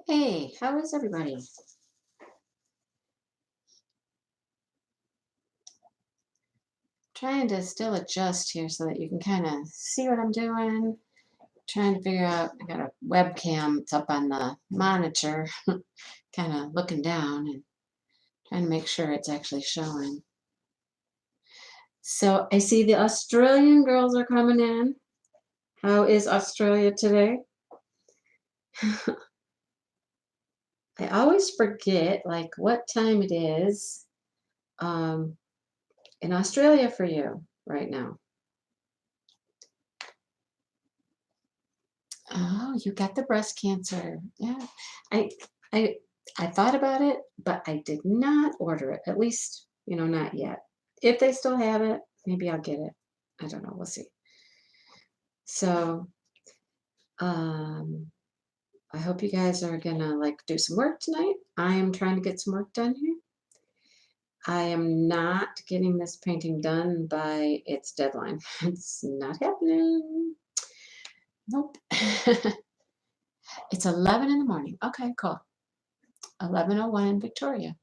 Hey, how is everybody? Trying to still adjust here so that you can kind of see what I'm doing. Trying to figure out, I got a webcam, it's up on the monitor, kind of looking down and trying to make sure it's actually showing. So I see the Australian girls are coming in. How is Australia today? I always forget like what time it is um, in Australia for you right now. Oh, you got the breast cancer. Yeah. I I I thought about it, but I did not order it. At least, not yet. If they still have it, maybe I'll get it. I don't know. We'll see. So, um, I hope you guys are gonna like do some work tonight. I am trying to get some work done here. I am not getting this painting done by its deadline. It's not happening. Nope. It's 11 in the morning. Okay, cool. 11:01 in Victoria.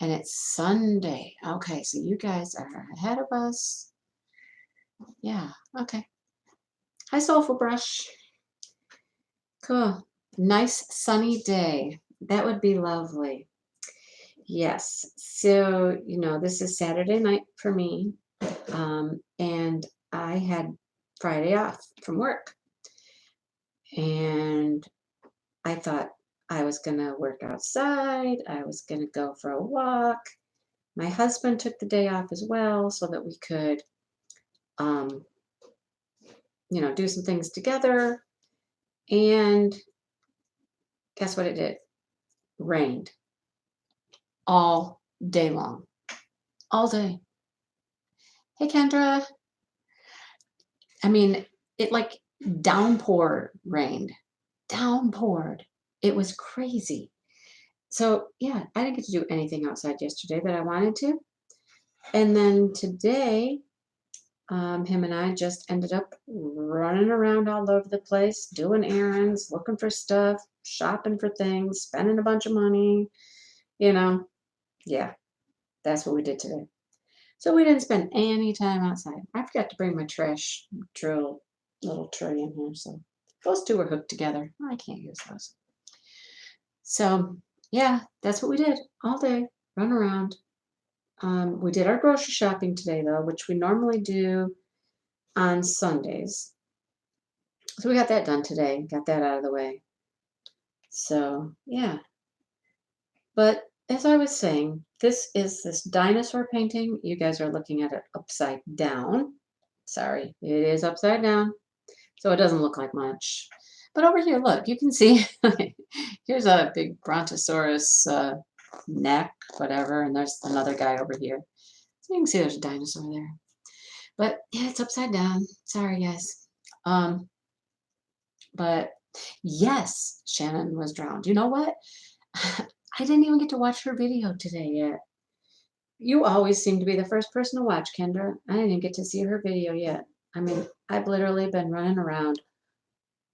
And it's Sunday. Okay, so you guys are ahead of us. Yeah, okay. Hi, Soulful Brush. Cool. Nice sunny day. That would be lovely. Yes. So, this is Saturday night for me. And I had Friday off from work. And I thought I was going to work outside. I was going to go for a walk. My husband took the day off as well so that we could um, do some things together. And guess what it did? Rained all day long. All day. Hey, Kendra. I mean, it like downpour rained. Downpoured. It was crazy. So, yeah, I didn't get to do anything outside yesterday that I wanted to. And then today, him and I just ended up running around all over the place, doing errands, looking for stuff, shopping for things, spending a bunch of money. You know, yeah, that's what we did today. So we didn't spend any time outside. I forgot to bring my trash drill little tray in here. So those two were hooked together. I can't use those. So yeah, that's what we did all day, run around. We did our grocery shopping today, though, which we normally do on Sundays. So we got that done today, got that out of the way. So yeah. But as I was saying, this is this dinosaur painting. You guys are looking at it upside down. Sorry, it is upside down. So it doesn't look like much. But over here, look, you can see here's a big brontosaurus neck, whatever, and there's another guy over here. So you can see there's a dinosaur there. But yeah, it's upside down. Sorry, guys. Um, but yes, Shannon was drowned. You know what? I didn't even get to watch her video today yet. You always seem to be the first person to watch, Kendra. I didn't even get to see her video yet. I mean, I've literally been running around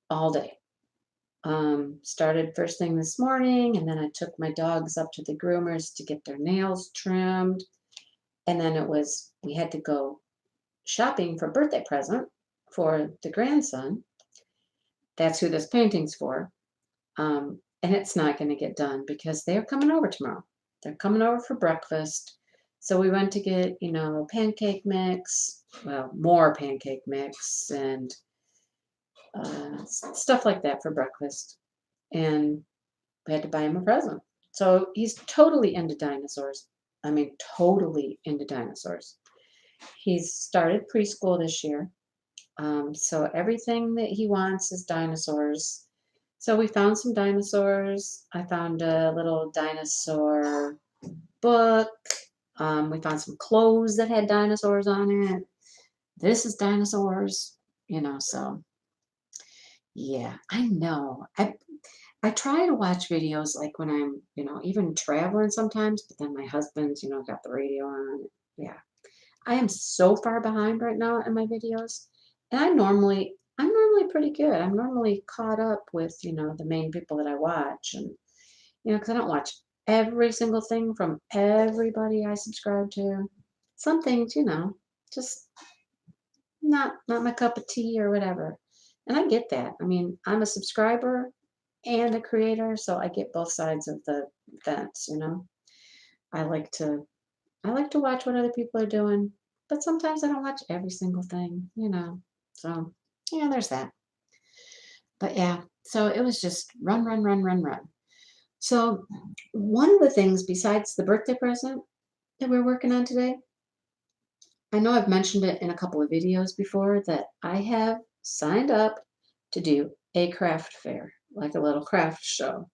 all day. Started first thing this morning, and then I took my dogs up to the groomers to get their nails trimmed. And then we had to go shopping for a birthday present for the grandson. That's who this painting's for. And it's not going to get done because they're coming over tomorrow. They're coming over for breakfast. So we went to get, pancake mix, well, more pancake mix and stuff like that for breakfast. And we had to buy him a present. So he's totally into dinosaurs. I mean, totally into dinosaurs. He's started preschool this year. So everything that he wants is dinosaurs. So we found some dinosaurs. I found a little dinosaur book. We found some clothes that had dinosaurs on it. This is dinosaurs, so yeah, I know. I try to watch videos like when I'm, even traveling sometimes, but then my husband's, got the radio on. Yeah. I am so far behind right now in my videos. And I'm normally normally pretty good. I'm normally caught up with, the main people that I watch and, because I don't watch every single thing from everybody I subscribe to. Some things, just not my cup of tea or whatever. And I get that. I mean, I'm a subscriber and a creator, so I get both sides of the fence. I like to I like to watch what other people are doing, but sometimes I don't watch every single thing. So, yeah, there's that. But yeah, so it was just run, run, run, run, run. So, one of the things besides the birthday present that we're working on today, I know I've mentioned it in a couple of videos before that I have signed up to do a craft fair, like a little craft show.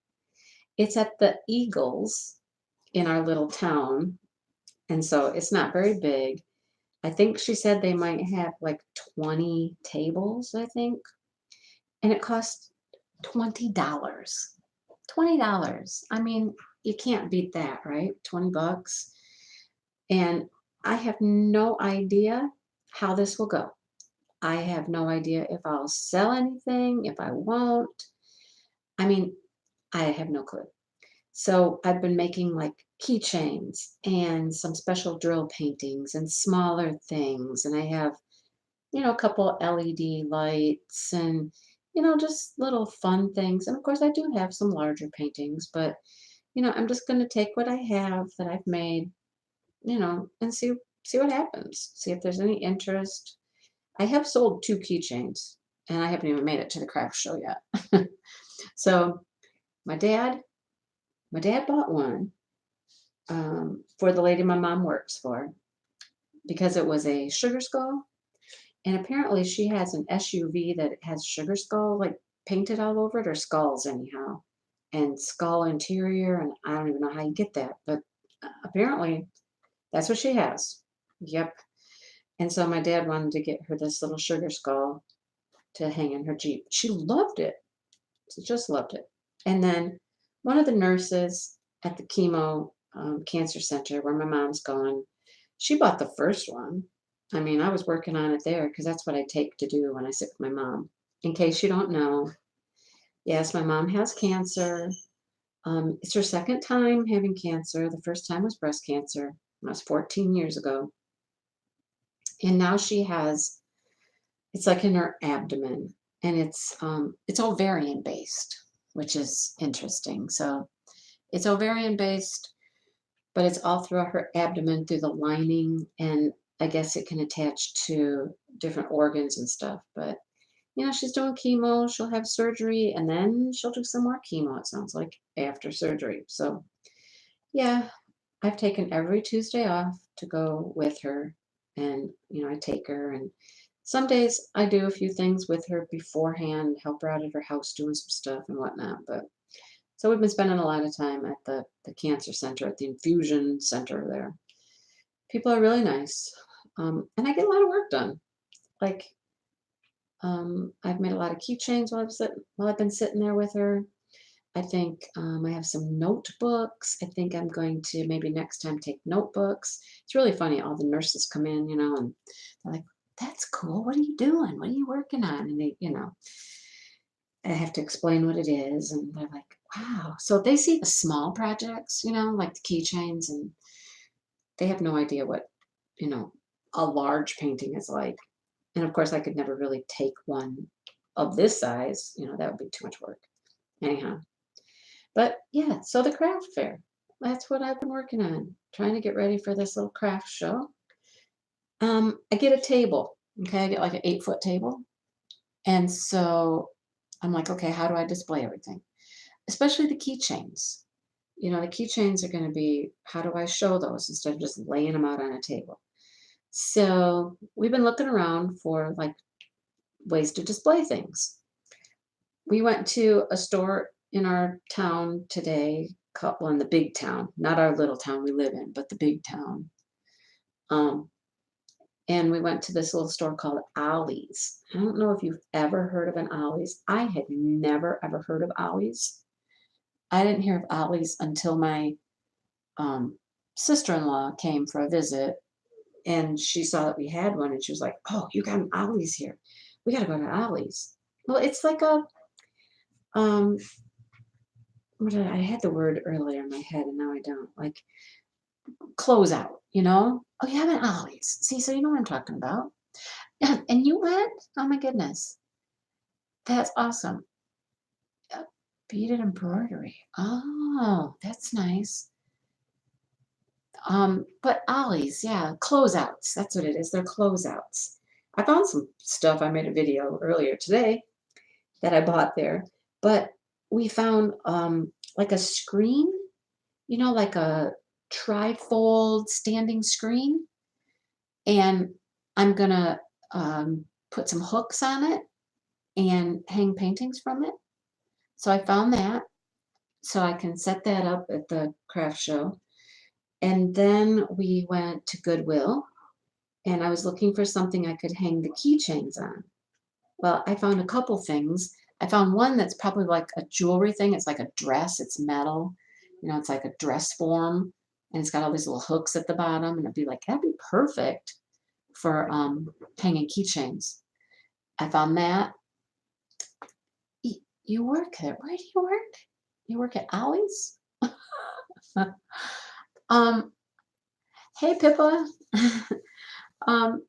It's at the Eagles in our little town, and so it's not very big. I think she said they might have like 20 tables, I think, and it costs $20. $20. I mean, you can't beat that, right? 20 bucks. And I have no idea how this will go. I have no idea if I'll sell anything, if I won't. I mean, I have no clue. So I've been making like keychains and some special drill paintings and smaller things. And I have, a couple LED lights and, just little fun things. And of course, I do have some larger paintings, but, I'm just going to take what I have that I've made, and see what happens. See if there's any interest. I have sold two keychains, and I haven't even made it to the craft show yet. So my dad, my dad bought one for the lady my mom works for because it was a sugar skull, and apparently she has an SUV that has sugar skull like painted all over it, or skulls anyhow, and skull interior, and I don't even know how you get that, but apparently that's what she has. Yep. And so my dad wanted to get her this little sugar skull to hang in her Jeep. She loved it. She just loved it. And then one of the nurses at the chemo cancer center where my mom's going, she bought the first one. I mean, I was working on it there because that's what I take to do when I sit with my mom. In case you don't know, yes, my mom has cancer. It's her second time having cancer. The first time was breast cancer. That was 14 years ago. And now she has, it's like in her abdomen, and it's ovarian based, which is interesting. So it's ovarian based, but it's all throughout her abdomen through the lining, and I guess it can attach to different organs and stuff. But she's doing chemo, she'll have surgery, and then she'll do some more chemo, it sounds like, after surgery. So yeah, I've taken every Tuesday off to go with her, and I take her, and some days I do a few things with her beforehand, help her out at her house doing some stuff and whatnot. But so we've been spending a lot of time at the cancer center, at the infusion center there. People are really nice, and I get a lot of work done. Like I've made a lot of keychains while I've been sitting there with her. I think I have some notebooks. I think I'm going to maybe next time take notebooks. It's really funny. All the nurses come in, and they're like, "That's cool. What are you doing? What are you working on?" And I have to explain what it is, and they're like, "Wow!" So they see the small projects, like the keychains, and they have no idea what you know a large painting is like. And of course, I could never really take one of this size. That would be too much work. Anyhow. But yeah, so the craft fair, that's what I've been working on, trying to get ready for this little craft show. I get a table, okay? I get like an 8-foot table. And so I'm like, okay, how do I display everything? Especially the keychains. The keychains are going to be, how do I show those instead of just laying them out on a table? So we've been looking around for like ways to display things. We went to a store in our town today, well, in the big town, not our little town we live in, but the big town. Um, and we went to this little store called Ollie's. I don't know if you've ever heard of an Ollie's. I had never ever heard of Ollie's. I didn't hear of Ollie's until my um, sister-in-law came for a visit, and she saw that we had one, and she was like, "Oh, you got an Ollie's here. We got to go to Ollie's." well, it's like a, um, I had the word earlier in my head and now I don't. Like closeout, you know? Oh, you have an Ollie's. See, so you know what I'm talking about. Yeah, and you went? Oh my goodness. That's awesome. Uh, Beaded embroidery. Oh, that's nice. But Ollie's, yeah, closeouts. That's what it is. They're closeouts. I found some stuff. I made a video earlier today that I bought there, but we found like a screen, like a trifold standing screen, and I'm gonna put some hooks on it and hang paintings from it. So I found that, so I can set that up at the craft show. And then we went to Goodwill and I was looking for something I could hang the keychains on. Well, I found a couple things. I found one that's probably like a jewelry thing. It's like a dress, it's metal, it's like a dress form, and it's got all these little hooks at the bottom. And I'd be like, that'd be perfect for hanging keychains. I found that. You work there. Where do you work? You work at Ollie's? um, hey Pippa. um,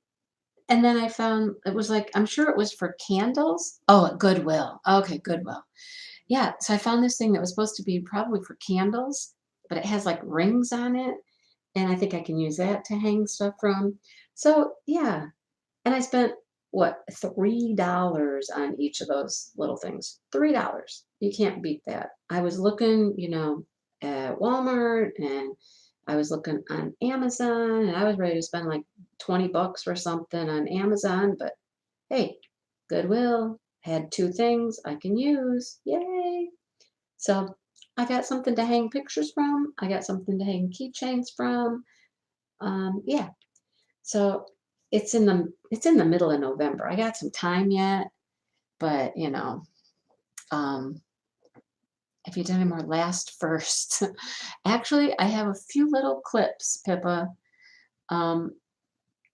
And then I found it was like, I'm sure it was for candles. Oh, at Goodwill. Okay, Goodwill. Yeah, so I found this thing that was supposed to be probably for candles, but it has like rings on it, and I think I can use that to hang stuff from. So, yeah, and I spent what, $3 on each of those little things. $3. You can't beat that. I was looking, at Walmart and I was looking on Amazon and I was ready to spend like 20 bucks for something on Amazon, but hey, Goodwill had two things I can use. Yay. So I got something to hang pictures from. I got something to hang keychains from. Yeah. So it's in the middle of November. I got some time yet, but um, if you did any more last first. Actually, I have a few little clips, Pippa. Um,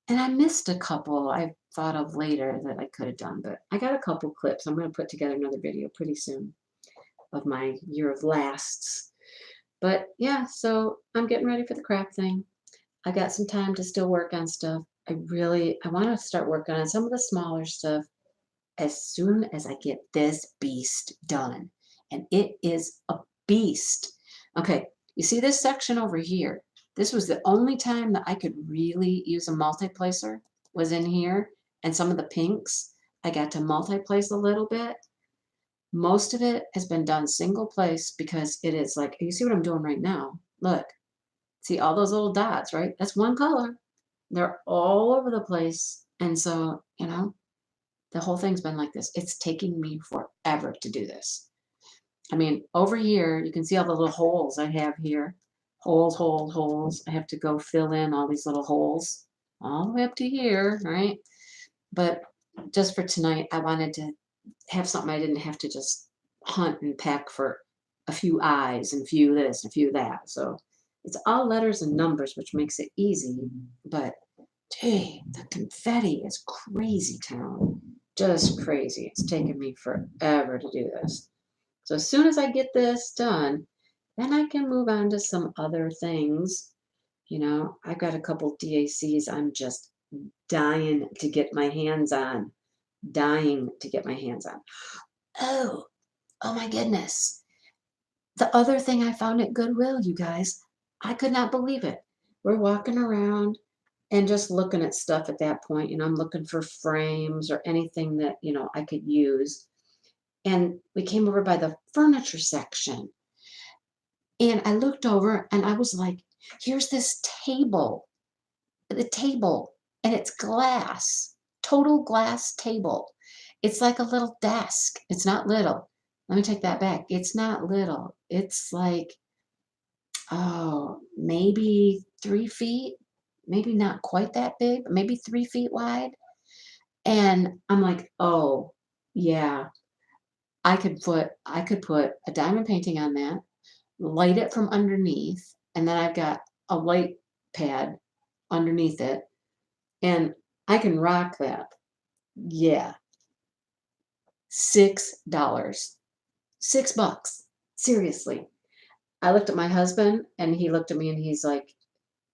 and I missed a couple I thought of later that I could have done, but I got a couple clips. I'm going to put together another video pretty soon of my year of lasts. But yeah, so I'm getting ready for the craft thing. I got some time to still work on stuff. I want to start working on some of the smaller stuff as soon as I get this beast done. And it is a beast. Okay, you see this section over here? This was the only time that I could really use a multiplacer was in here. And some of the pinks, I got to multiplace a little bit. Most of it has been done single place because it is like, you see what I'm doing right now? Look, see all those little dots, right? That's one color. They're all over the place. And so, the whole thing's been like this. It's taking me forever to do this. I mean, over here, you can see all the little holes I have here. Holes, holes, holes. I have to go fill in all these little holes all the way up to here, right? But just for tonight, I wanted to have something I didn't have to just hunt and peck for a few eyes and a few this and a few that. So it's all letters and numbers, which makes it easy. But gee, the confetti is crazy town. Just crazy. It's taken me forever to do this. So as soon as I get this done, then I can move on to some other things. I've got a couple DACs I'm just dying to get my hands on. Dying to get my hands on. Oh, oh my goodness. The other thing I found at Goodwill, you guys, I could not believe it. We're walking around and just looking at stuff at that point. I'm looking for frames or anything that, I could use. And we came over by the furniture section. And I looked over and I was like, here's this table, and it's glass, total glass table. It's like a little desk. It's not little. Let me take that back. It's not little. It's like, oh, maybe 3 feet, maybe not quite that big, but maybe 3 feet wide. And I'm like, oh, yeah, I could put a diamond painting on that, light it from underneath, and then I've got a light pad underneath it, and I can rock that. Yeah. $6. $6. Seriously. I looked at my husband and he looked at me and he's like,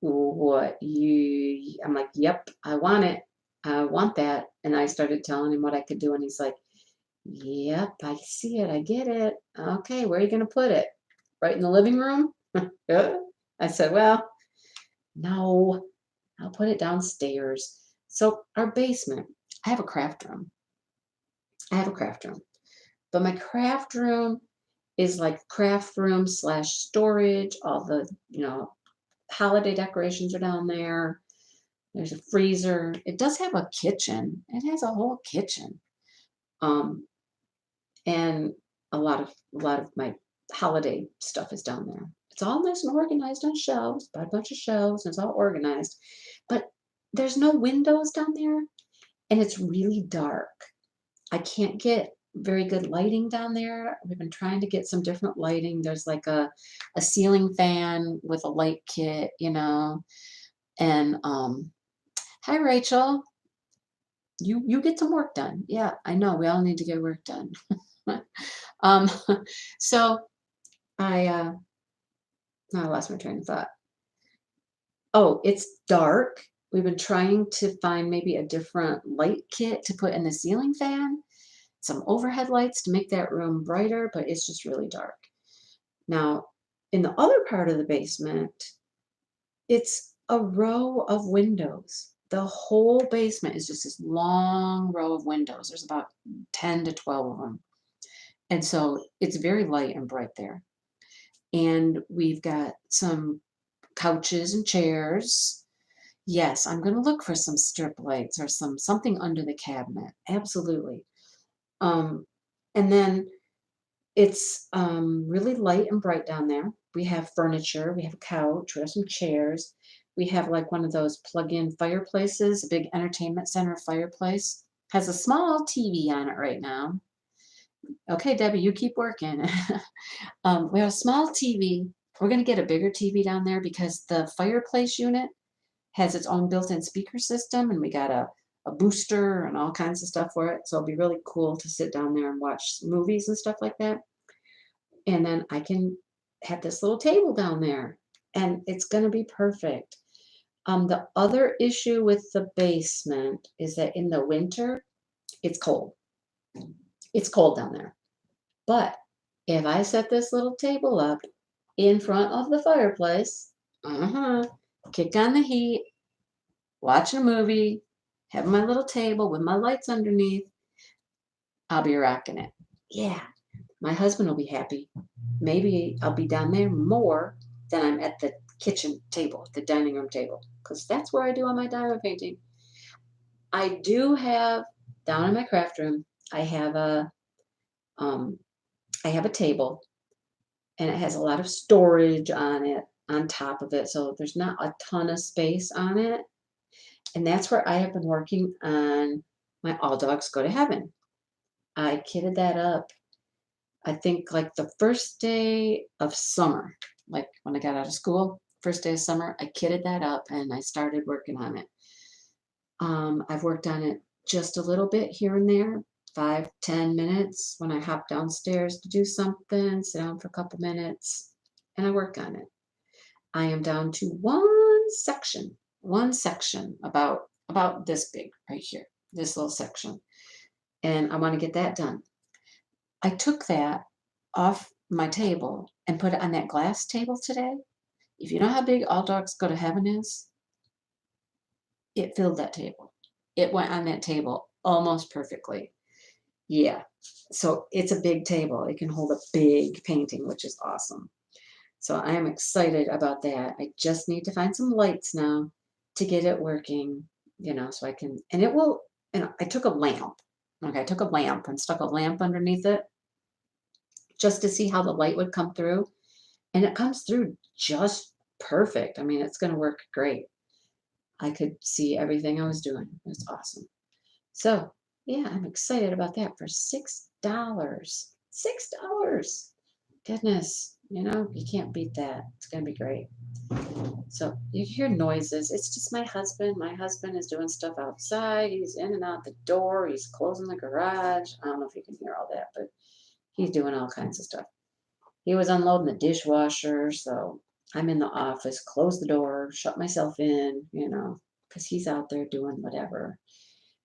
what you I'm like, yep, I want it. I want that. And I started telling him what I could do and he's like, yep, I see it. I get it. Okay, where are you going to put it? Right in the living room? Yeah. I said, well, no, I'll put it downstairs. So our basement, I have a craft room. I have a craft room. But my craft room is like craft room slash storage. All the, holiday decorations are down there. There's a freezer. It does have a kitchen. It has a whole kitchen. Um, and a lot of my holiday stuff is down there. It's all nice and organized on shelves, bought a bunch of shelves, and it's all organized. But there's no windows down there, and it's really dark. I can't get very good lighting down there. We've been trying to get some different lighting. There's like a ceiling fan with a light kit, and hi Rachel, you get some work done. Yeah, I know. We all need to get work done. um, so I lost my train of thought. Oh, it's dark. We've been trying to find maybe a different light kit to put in the ceiling fan, some overhead lights to make that room brighter, but it's just really dark. Now, in the other part of the basement, it's a row of windows. The whole basement is just this long row of windows. There's about 10 to 12 of them. And so it's very light and bright there. And we've got some couches and chairs. Yes, I'm going to look for some strip lights or something under the cabinet. Absolutely. Um, and then it's really light and bright down there. We have furniture, we have a couch, we have some chairs. We have like one of those plug-in fireplaces, a big entertainment center fireplace. Has a small TV on it right now. Okay, Debbie, you keep working. We have a small TV. We're going to get a bigger TV down there because the fireplace unit has its own built-in speaker system, and we got a booster and all kinds of stuff for it. So it'll be really cool to sit down there and watch movies and stuff like that. And then I can have this little table down there, and it's going to be perfect. The other issue with the basement is that in the winter, it's cold. It's cold down there. But if I set this little table up in front of the fireplace, uh-huh, kick on the heat, watching a movie, have my little table with my lights underneath, I'll be rocking it. Yeah, my husband will be happy. Maybe I'll be down there more than I'm at the kitchen table, the dining room table, because that's where I do all my diamond painting. I do have down in my craft room, I have um, a table, and it has a lot of storage on it, on top of it, so there's not a ton of space on it. And that's where I have been working on my All Dogs Go to Heaven. I kitted that up, I think, like the first day of summer, like when I got out of school, first day of summer, I kitted that up and I started working on it. I've worked on it just a little bit here and there, 5, 10 minutes when I hop downstairs to do something, sit down for a couple minutes, and I work on it. I am down to one section about this big right here, this little section, and I want to get that done. I took that off my table and put it on that glass table today. If you know how big All Dogs Go to Heaven is, it filled that table. It went on that table almost perfectly. Yeah. So it's a big table. It can hold a big painting, which is awesome. So I am excited about that. I just need to find some lights now to get it working, so I can, and it will, I took a lamp. Okay, I took a lamp and stuck a lamp underneath it just to see how the light would come through. And it comes through just perfect. I mean, it's going to work great. I could see everything I was doing. It was awesome. So, yeah, I'm excited about that for $6. $6. Goodness. You know, you can't beat that. It's gonna be great. So you hear noises. It's just my husband. My husband is doing stuff outside. He's in and out the door. He's closing the garage. I don't know if you can hear all that, but he's doing all kinds of stuff. He was unloading the dishwasher, so I'm in the office, close the door, shut myself in, because he's out there doing whatever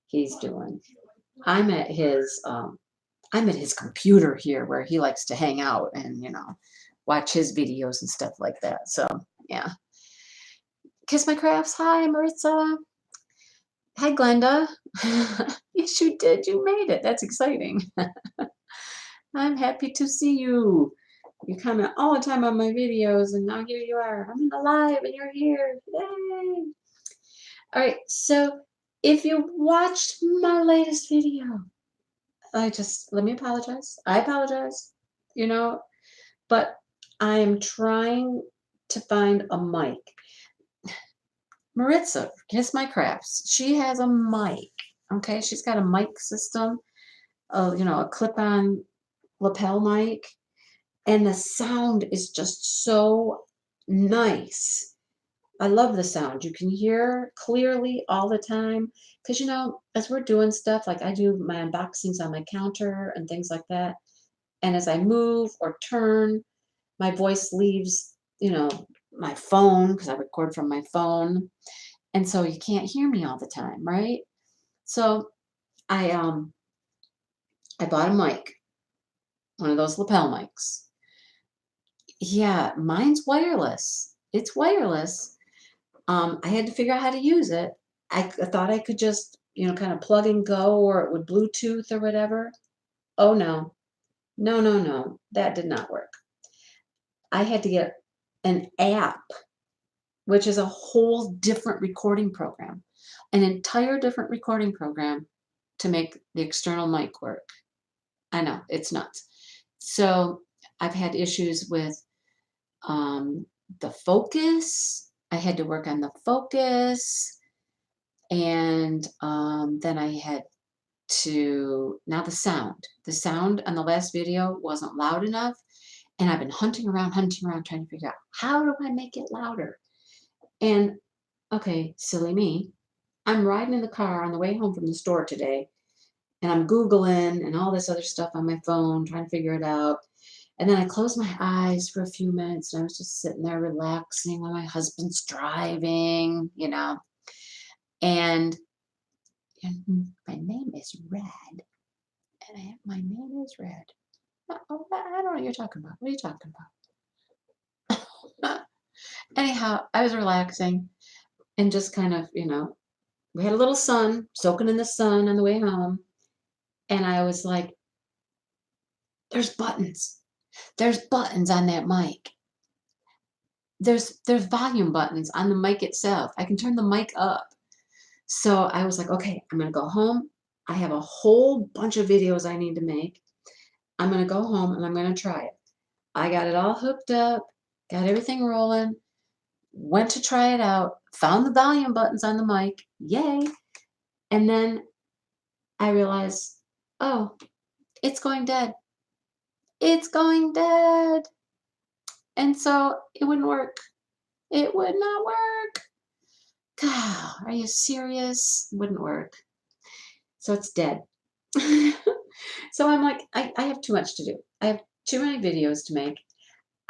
he's doing. I'm at his I'm at his computer here where he likes to hang out and, watch his videos and stuff like that. So yeah. Kiss my crafts. Hi, Maritza. Hi, Glenda. Yes, you did. You made it. That's exciting. I'm happy to see you. You comment all the time on my videos, and now here you are. I'm in the live, and you're here. Yay! All right. So, if you watched my latest video, let me apologize. I apologize. You know, but I am trying to find a mic. Maritza, Kiss My Crafts. She has a mic. Okay, she's got a mic system. A clip-on lapel mic, and the sound is just so nice. I love the sound. You can hear clearly all the time. Because, as we're doing stuff, like I do my unboxings on my counter and things like that. And as I move or turn, my voice leaves, my phone, because I record from my phone. And so you can't hear me all the time, right? So I bought a mic, one of those lapel mics. Yeah, mine's wireless. It's wireless. I had to figure out how to use it. I thought I could just, kind of plug and go, or it would Bluetooth or whatever. Oh no. No, no, no. That did not work. I had to get an app, which is a whole different recording program, an entire different recording program to make the external mic work. I know, it's nuts. So I've had issues with the focus. I had to work on the focus. And then I had to, now the sound. The sound on the last video wasn't loud enough. And I've been hunting around, trying to figure out how do I make it louder? And okay, silly me. I'm riding in the car on the way home from the store today, and I'm Googling and all this other stuff on my phone, trying to figure it out. And then I closed my eyes for a few minutes, and I was just sitting there relaxing while my husband's driving, And, my name is Red. And my name is Red. Oh, I don't know what you're talking about. What are you talking about? Anyhow, I was relaxing and just kind of, we had a little sun, soaking in the sun on the way home. And I was like, there's buttons. There's buttons on that mic. There's volume buttons on the mic itself. I can turn the mic up. So I was like, okay, I'm going to go home. I have a whole bunch of videos I need to make. I'm going to go home and I'm going to try it. I got it all hooked up, got everything rolling, went to try it out, found the volume buttons on the mic. Yay. And then I realized, oh, it's going dead. It's going dead. And so it wouldn't work. It would not work. God, are you serious? Wouldn't work. So it's dead. So I'm like, I have too much to do. I have too many videos to make.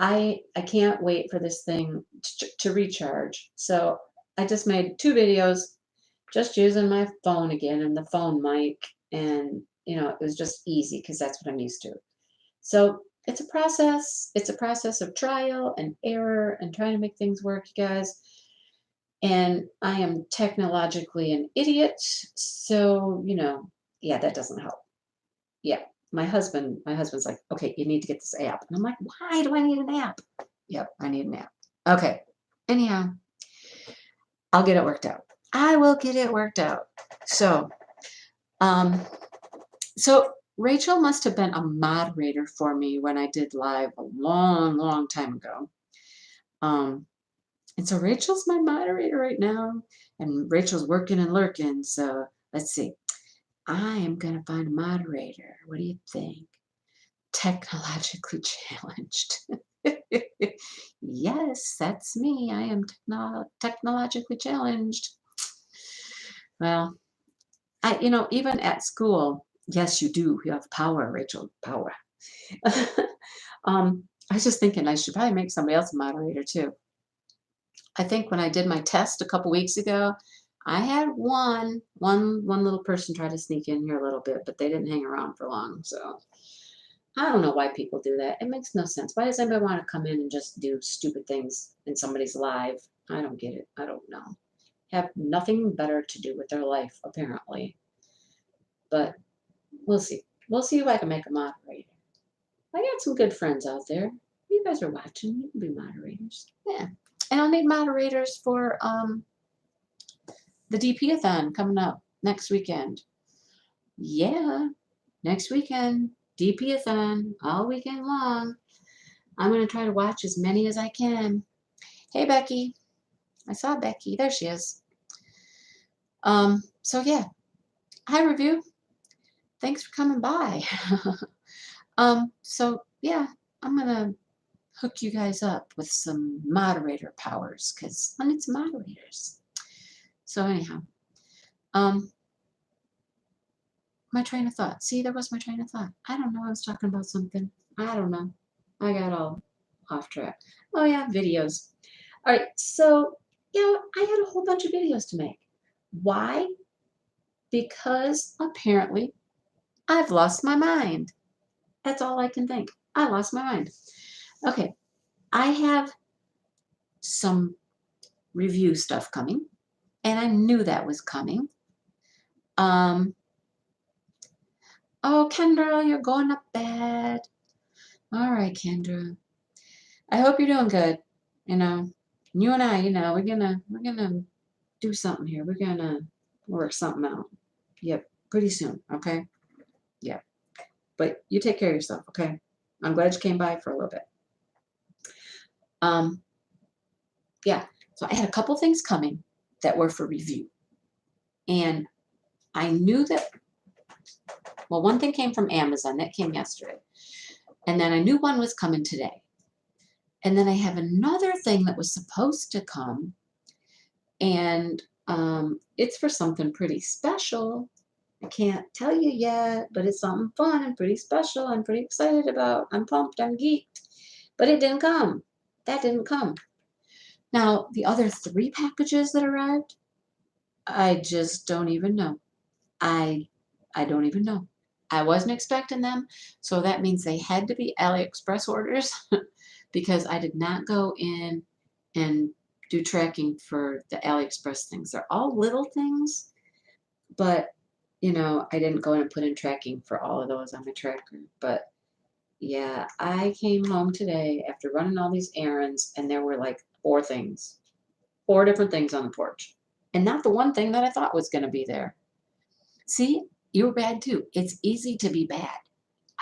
I can't wait for this thing to recharge. So I just made 2 videos just using my phone again and the phone mic. And, it was just easy because that's what I'm used to. So it's a process. It's a process of trial and error and trying to make things work, you guys. And I am technologically an idiot. So, yeah, that doesn't help. Yeah. My husband's like, okay, you need to get this app. And I'm like, why do I need an app? Yep, I need an app. Okay. Anyhow, I'll get it worked out. I will get it worked out. So, um, so Rachel must have been a moderator for me when I did live a long, long time ago. And so Rachel's my moderator right now, and Rachel's working and lurking. So let's see. I am going to find a moderator. What do you think? Technologically challenged. Yes, that's me. I am technologically challenged. Well, even at school, yes, you do. You have power, Rachel, power. I was just thinking I should probably make somebody else a moderator too. I think when I did my test a couple weeks ago, I had one little person try to sneak in here a little bit, but they didn't hang around for long. So I don't know why people do that. It makes no sense. Why does anybody want to come in and just do stupid things in somebody's live? I don't get it. I don't know. Have nothing better to do with their life, apparently. But we'll see. We'll see if I can make a moderator. I got some good friends out there. You guys are watching. You can be moderators. Yeah. And I'll need moderators for the DP-a-thon coming up next weekend. Yeah, next weekend, DP-a-thon all weekend long. I'm going to try to watch as many as I can. Hey, Becky. I saw Becky. There she is. So yeah, hi, review. Thanks for coming by. So yeah, I'm going to hook you guys up with some moderator powers because I need some moderators. So anyhow, my train of thought. See, there was my train of thought. I don't know. I was talking about something. I don't know. I got all off track. Oh yeah, videos. All right. So, I had a whole bunch of videos to make. Why? Because apparently I've lost my mind. That's all I can think. I lost my mind. Okay. I have some review stuff coming, and I knew that was coming. Um, oh, Kendra, you're going up bad. All right, Kendra. I hope you're doing good. You know, you and I, we're gonna do something here. We're gonna work something out. Yep, pretty soon. Okay. Yeah. But you take care of yourself. Okay. I'm glad you came by for a little bit. Um. Yeah. So I had a couple things coming that were for review, and I knew that. Well, one thing came from Amazon that came yesterday, and then I knew one was coming today, and then I have another thing that was supposed to come, and it's for something pretty special. I can't tell you yet, but it's something fun and pretty special. I'm pretty excited about. I'm pumped. I'm geeked. But it didn't come. That didn't come. Now, the other three packages that arrived, I just don't even know. I I don't even know. I wasn't expecting them, so that means they had to be AliExpress orders because I did not go in and do tracking for the AliExpress things. They're all little things, but I didn't go in and put in tracking for all of those on my tracker. But yeah, I came home today after running all these errands, and there were like four different things on the porch, and not the one thing that I thought was going to be there. See, you were bad too. It's easy to be bad.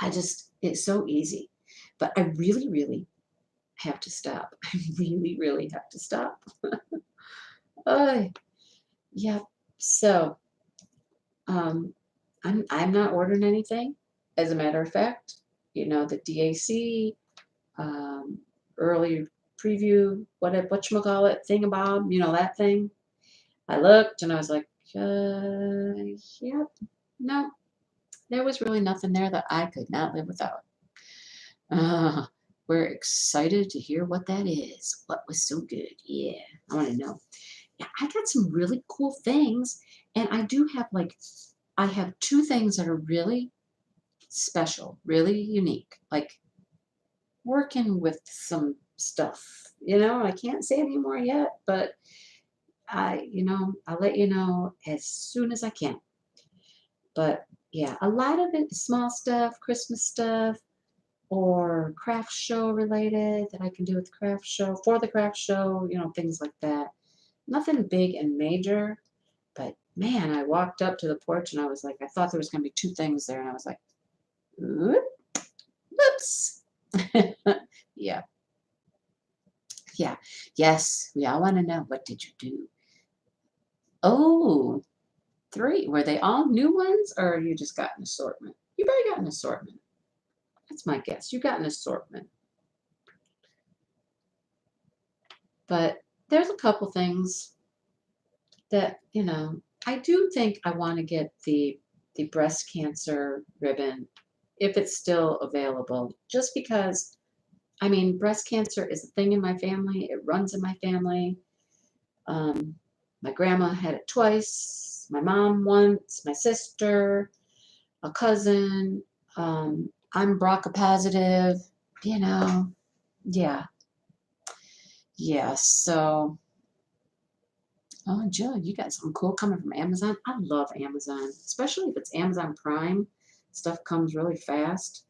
It's so easy. But I really, really have to stop. I really, really have to stop. Oh, yeah. So, um, I'm not ordering anything. As a matter of fact, the DAC early preview, whatchamacallit, thingamabob, that thing. I looked and I was like, yep, no, there was really nothing there that I could not live without. Uh, we're excited to hear what that is. What was so good? Yeah, I want to know. Yeah, I got some really cool things, and I have two things that are really special, really unique. Like working with some stuff. I can't say any more yet, but I'll let you know as soon as I can. But yeah, a lot of it is small stuff, Christmas stuff, or craft show related that I can do with craft show for the craft show, things like that. Nothing big and major, but man, I walked up to the porch and I was like, I thought there was going to be two things there, and I was like, whoops. Yeah. Yeah. Yes. We all want to know, what did you do? Oh, three. Were they all new ones, or you just got an assortment? You probably got an assortment. That's my guess. You got an assortment. But there's a couple things that, I do think I want to get the breast cancer ribbon if it's still available, just because I mean, breast cancer is a thing in my family. It runs in my family. Um, my grandma had it twice, my mom once, my sister, a cousin. I'm BRCA positive, you know. Yeah, yeah. So, oh, Jill, you got something cool coming from Amazon. I love Amazon, especially if it's Amazon Prime. Stuff comes really fast.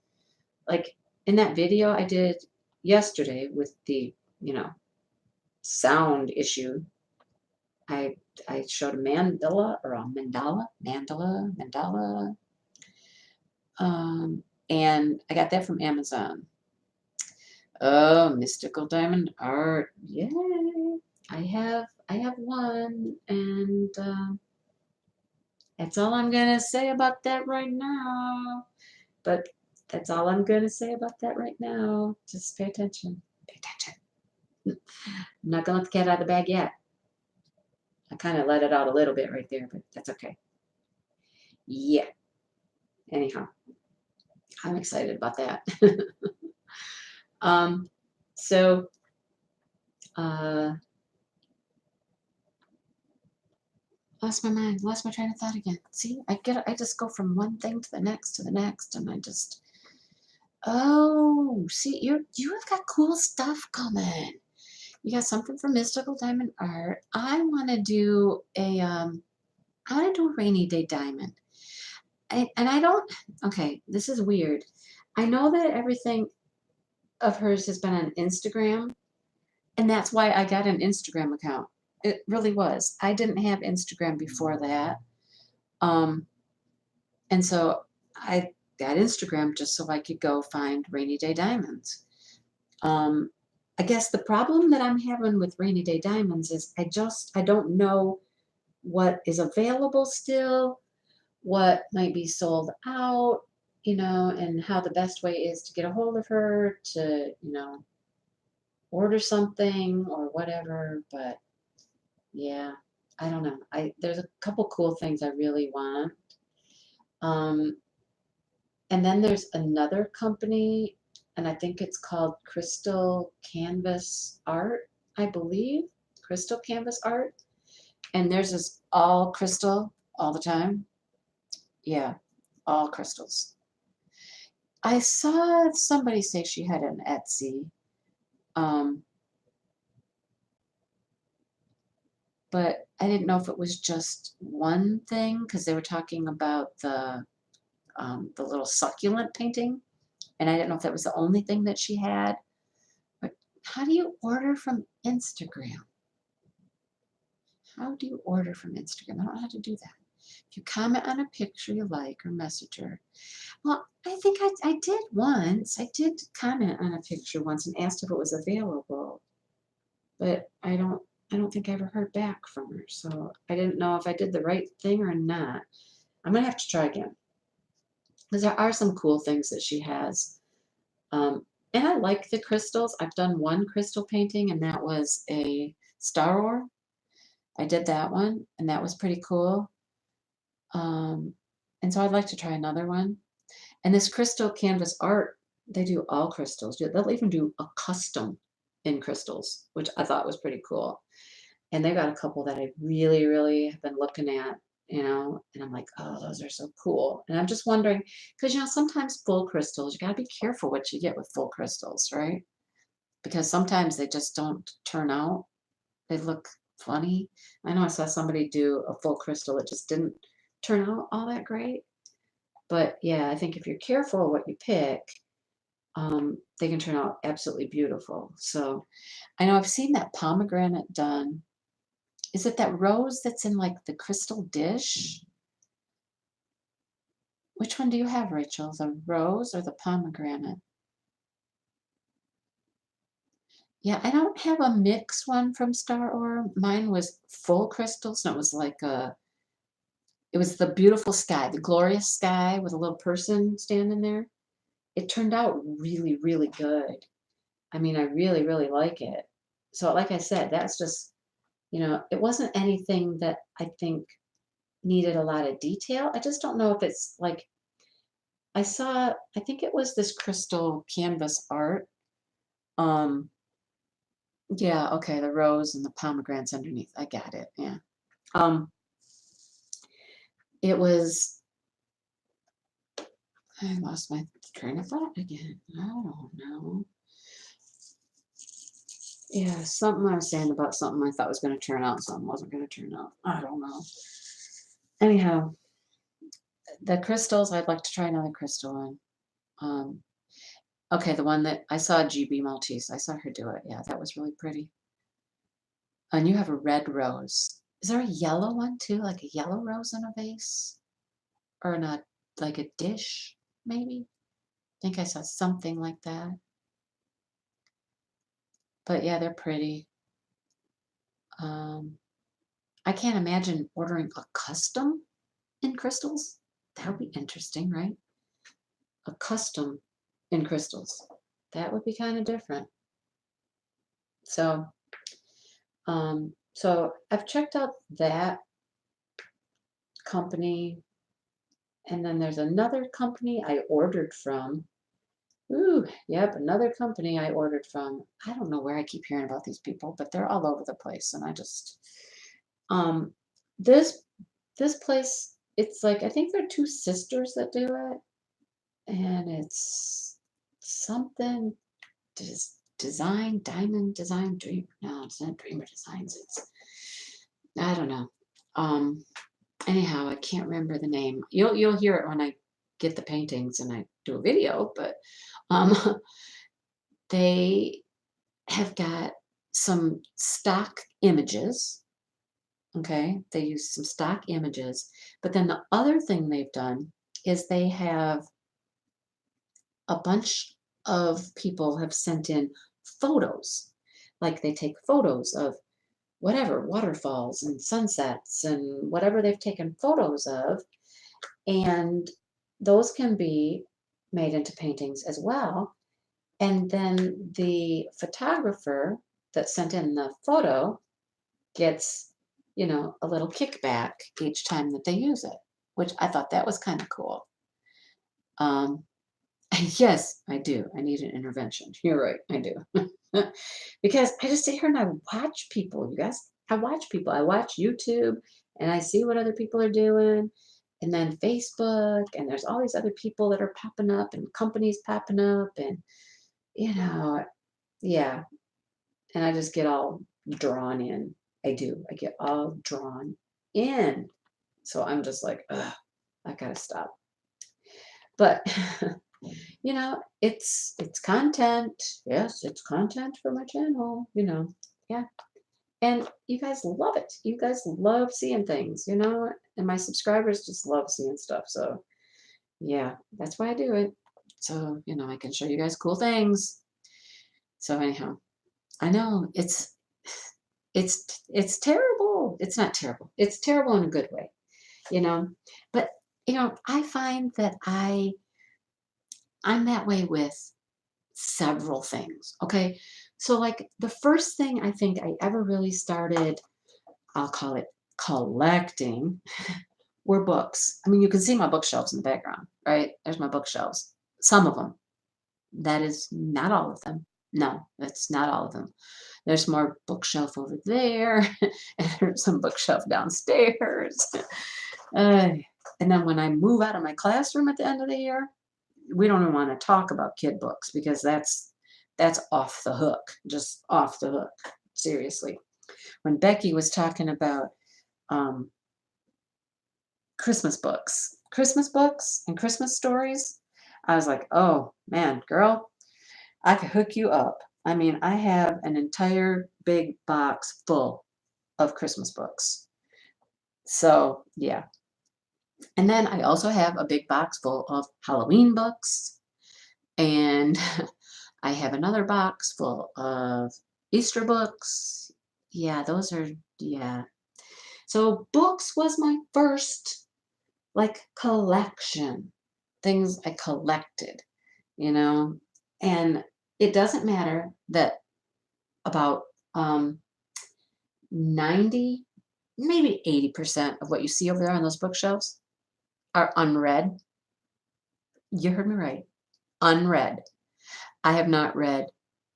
Like in that video I did yesterday with the, you know, sound issue. I I showed a mandala or a mandala, and I got that from Amazon. Oh, mystical diamond art, yay! I have one, and that's all I'm gonna say about that right now. But that's all I'm gonna say about that right now. Just pay attention. Pay attention. I'm not gonna let the cat out of the bag yet. I kind of let it out a little bit right there, but that's okay. Yeah. Anyhow, I'm excited about that. um, so uh, lost my mind, lost my train of thought again. See, I just go from one thing to the next, and I just oh, see, you have got cool stuff coming. You got something from Mystical Diamond Art. I want to do a rainy day diamond. And I don't. Okay, this is weird. I know that everything of hers has been on Instagram, and that's why I got an Instagram account. It really was. I didn't have Instagram before that. Um, and so I got Instagram just so I could go find rainy day diamonds. Um, I guess the problem that I'm having with rainy day diamonds is I don't know what is available still, what might be sold out, and how the best way is to get a hold of her to, order something or whatever. But yeah, I don't know. There's a couple cool things I really want. Um, and then there's another company, and I think it's called Crystal Canvas Art, I believe. Crystal Canvas Art. And theirs is all crystal all the time. Yeah, all crystals. I saw somebody say she had an Etsy, um, but I didn't know if it was just one thing because they were talking about the little succulent painting, and I didn't know if that was the only thing that she had. But how do you order from Instagram? How do you order from Instagram? I don't know how to do that. If you comment on a picture you like or message her. Well, I think I did once. I did comment on a picture once and asked if it was available, but I don't think I ever heard back from her. So I didn't know if I did the right thing or not. I'm gonna have to try again because there are some cool things that she has. And I like the crystals. I've done one crystal painting, and that was a star ore. I did that one, and that was pretty cool. Um, and so I'd like to try another one. And this crystal canvas art, they do all crystals. They'll even do a custom in crystals, which I thought was pretty cool. And they got a couple that I really, really have been looking at, and I'm like, oh, those are so cool. And I'm just wondering, because sometimes full crystals, you got to be careful what you get with full crystals, right? Because sometimes they just don't turn out. They look funny. I know I saw somebody do a full crystal that just didn't turn out all that great. But yeah, I think if you're careful what you pick, they can turn out absolutely beautiful. So I know I've seen that pomegranate done. Is it that rose that's in like the crystal dish? Which one do you have, Rachel? The rose or the pomegranate? Yeah, I don't have a mix one from Star Ore. Mine was full crystals, and it was the beautiful sky, the glorious sky with a little person standing there. It turned out really, really good. I mean, I really, really like it. So, like I said, that's just, it wasn't anything that I think needed a lot of detail. I just don't know if it's like I think it was this crystal canvas art. Um, yeah, okay, the rose and the pomegranates underneath. I got it. Yeah. Um, it was I lost my train of thought again. I don't know. Yeah, something I was saying about something I thought was going to turn out, something wasn't going to turn out. I don't know. Anyhow, the crystals, I'd like to try another crystal on. Um, okay, the one that I saw GB Maltese. I saw her do it. Yeah, that was really pretty. And you have a red rose. Is there a yellow one too? Like a yellow rose in a vase? Or in a like a dish, maybe? I think I saw something like that. But yeah, they're pretty. Um, I can't imagine ordering a custom in crystals. That would be interesting, right? A custom in crystals. That would be kind of different. So, so I've checked out that company, and then there's another company I ordered from. Ooh, yep, another company I ordered from. I don't know where I keep hearing about these people, but they're all over the place, and I just, um, this this place, it's like I think they're two sisters that do it, and it's something design, diamond design, dream. No, it's not Dreamer Designs. It's I don't know. Um, anyhow, I can't remember the name. You'll hear it when I get the paintings and I do a video, but um, they have got some stock images. Okay, they use some stock images, but then the other thing they've done is they have a bunch of people have sent in photos. Like they take photos of whatever, waterfalls and sunsets and whatever they've taken photos of. And those can be made into paintings as well. And then the photographer that sent in the photo gets, a little kickback each time that they use it, which I thought that was kind of cool. Um, yes, I do. I need an intervention. You're right. I do. Because I just sit here and I watch people, you guys. I watch people. I watch YouTube and I see what other people are doing. And then Facebook, and there's all these other people that are popping up and companies popping up. And, you know, yeah. And I just get all drawn in. I do. I get all drawn in. So I'm just like, ugh, I gotta stop. But it's content. Yes, it's content for my channel. Yeah. And you guys love it. You guys love seeing things. And my subscribers just love seeing stuff. So yeah, that's why I do it. So I can show you guys cool things. So anyhow, I know it's terrible. It's not terrible. It's terrible in a good way, you know. But I find that I'm that way with several things. Okay. So, like, the first thing I think I ever really started, I'll call it collecting, were books. I mean, you can see my bookshelves in the background, right? There's my bookshelves. Some of them. That is not all of them. No, that's not all of them. There's more bookshelf over there, and there's some bookshelf downstairs. Uh, and then when I move out of my classroom at the end of the year, we don't even want to talk about kid books because that's off the hook, just off the hook. Seriously. When Becky was talking about um, Christmas books and Christmas stories, I was like, oh man, girl, I could hook you up. I mean, I have an entire big box full of Christmas books. So yeah. And then I also have a big box full of Halloween books. And I have another box full of Easter books. Yeah, those are, yeah. So books was my first like collection, things I collected, you know, and it doesn't matter that about Um, 90, maybe 80% of what you see over there on those bookshelves are unread. You heard me right. Unread. I have not read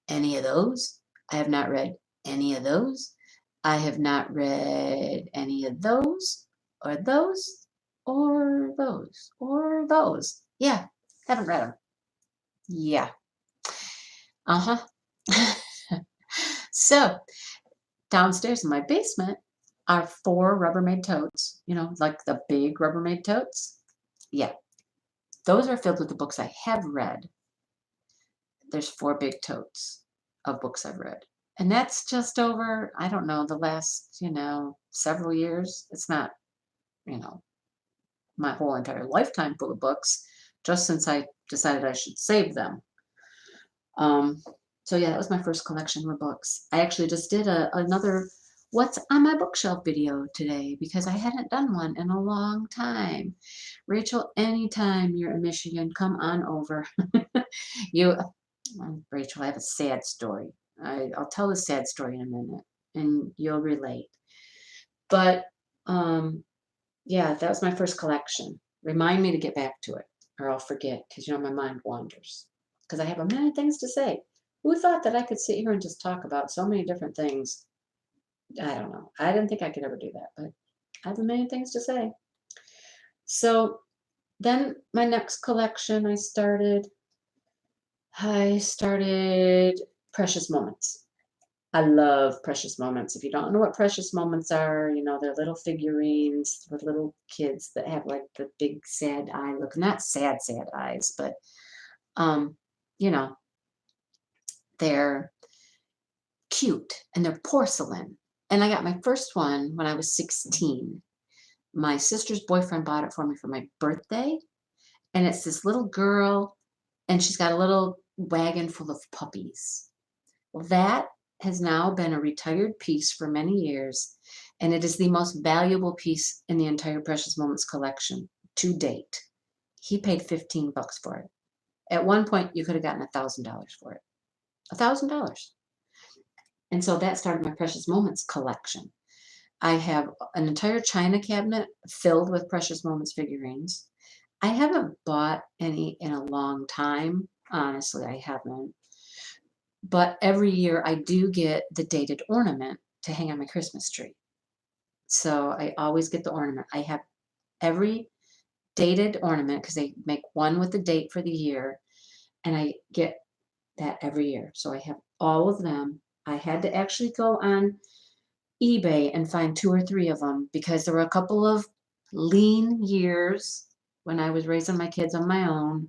any of those. I have not read any of those. I have not read any of those or those or those or those. Yeah, haven't read them. Yeah. Uh-huh. So downstairs in my basement are 4 Rubbermaid totes, like the big Rubbermaid totes. Yeah, those are filled with the books I have read. There's 4 big totes of books I've read. And that's just over, I don't know, the last, several years. It's not, you know, my whole entire lifetime full of books, just since I decided I should save them. Um, so yeah, that was my first collection of books. I actually just did another What's on My Bookshelf video today because I hadn't done one in a long time. Rachel, anytime you're in Michigan, come on over. You, Rachel, I have a sad story. I'll tell the sad story in a minute and you'll relate. But yeah, that was my first collection. Remind me to get back to it or I'll forget because my mind wanders. Because I have a million things to say. Who thought that I could sit here and just talk about so many different things? I don't know. I didn't think I could ever do that, but I have a million things to say. So then my next collection I started Precious Moments. I love Precious Moments. If you don't know what Precious Moments are, they're little figurines with little kids that have like the big sad eye look. Not sad, sad eyes, but um, you know, they're cute and they're porcelain. And I got my first one when I was 16. My sister's boyfriend bought it for me for my birthday. And it's this little girl, and she's got a little wagon full of puppies. Well, that has now been a retired piece for many years, and it is the most valuable piece in the entire Precious Moments collection to date. He paid $15 for it. At one point, you could have gotten $1,000 for it. $1,000. And so that started my Precious Moments collection. I have an entire china cabinet filled with Precious Moments figurines. I haven't bought any in a long time. Honestly, I haven't. But every year I do get the dated ornament to hang on my Christmas tree. So I always get the ornament. I have every dated ornament because they make one with the date for the year, and I get that every year. So I have all of them. I had to actually go on eBay and find 2 or 3 of them because there were a couple of lean years when I was raising my kids on my own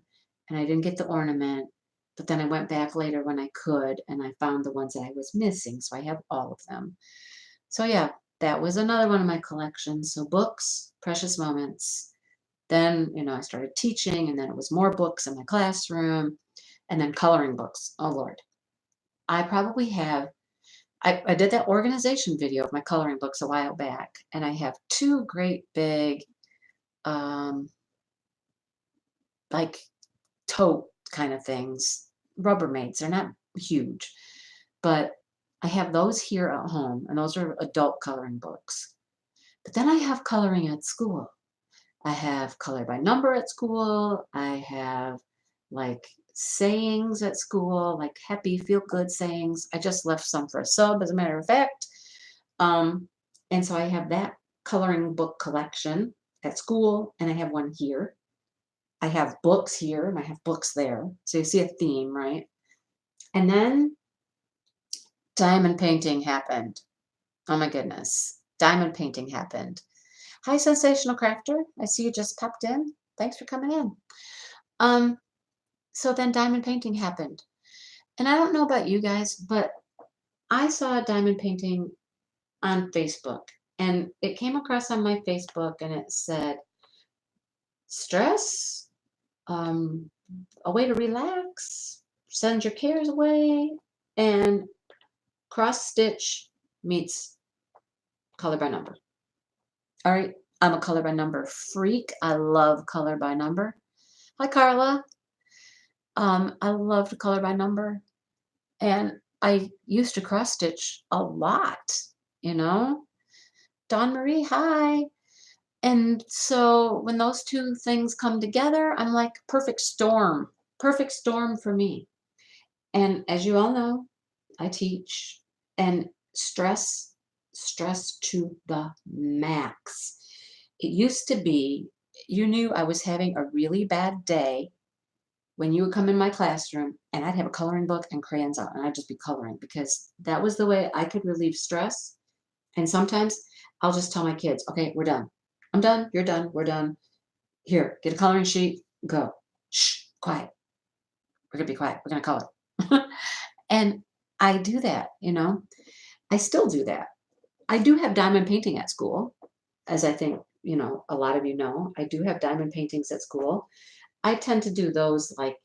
and I didn't get the ornament. But then I went back later when I could and I found the ones that I was missing. So I have all of them. So yeah, that was another one of my collections. So books, Precious Moments. Then, I started teaching and then it was more books in my classroom and then coloring books. Oh Lord. I probably have I did that organization video of my coloring books a while back, and I have 2 great big, um, like, tote kind of things, Rubbermaids. They're not huge, but I have those here at home, and those are adult coloring books. But then I have coloring at school. I have color by number at school. I have like sayings at school, like happy, feel good sayings. I just left some for a sub, as a matter of fact. Um, and so I have that coloring book collection at school, and I have one here. I have books here, and I have books there. So you see a theme, right? And then diamond painting happened. Oh my goodness. Diamond painting happened. Hi, Sensational Crafter. I see you just popped in. Thanks for coming in. Um, so then diamond painting happened. And I don't know about you guys, but I saw a diamond painting on Facebook. And it came across on my Facebook and it said, stress, um, a way to relax, send your cares away, and cross stitch meets color by number. All right, I'm a color by number freak. I love color by number. Hi, Carla. I love to color by number. And I used to cross stitch a lot, you know? Dawn Marie, hi. And so when those two things come together, I'm like perfect storm for me. And as you all know, I teach and stress to the max. It used to be you knew I was having a really bad day when you would come in my classroom and I'd have a coloring book and crayons out and I'd just be coloring because that was the way I could relieve stress. And sometimes I'll just tell my kids, okay, we're done. I'm done. You're done. We're done. Here, get a coloring sheet. Go. Shh, quiet. We're going to be quiet. We're going to color. And I do that, you know. I still do that. I do have diamond painting at school, as I think, a lot of you know. I do have diamond paintings at school. I tend to do those like,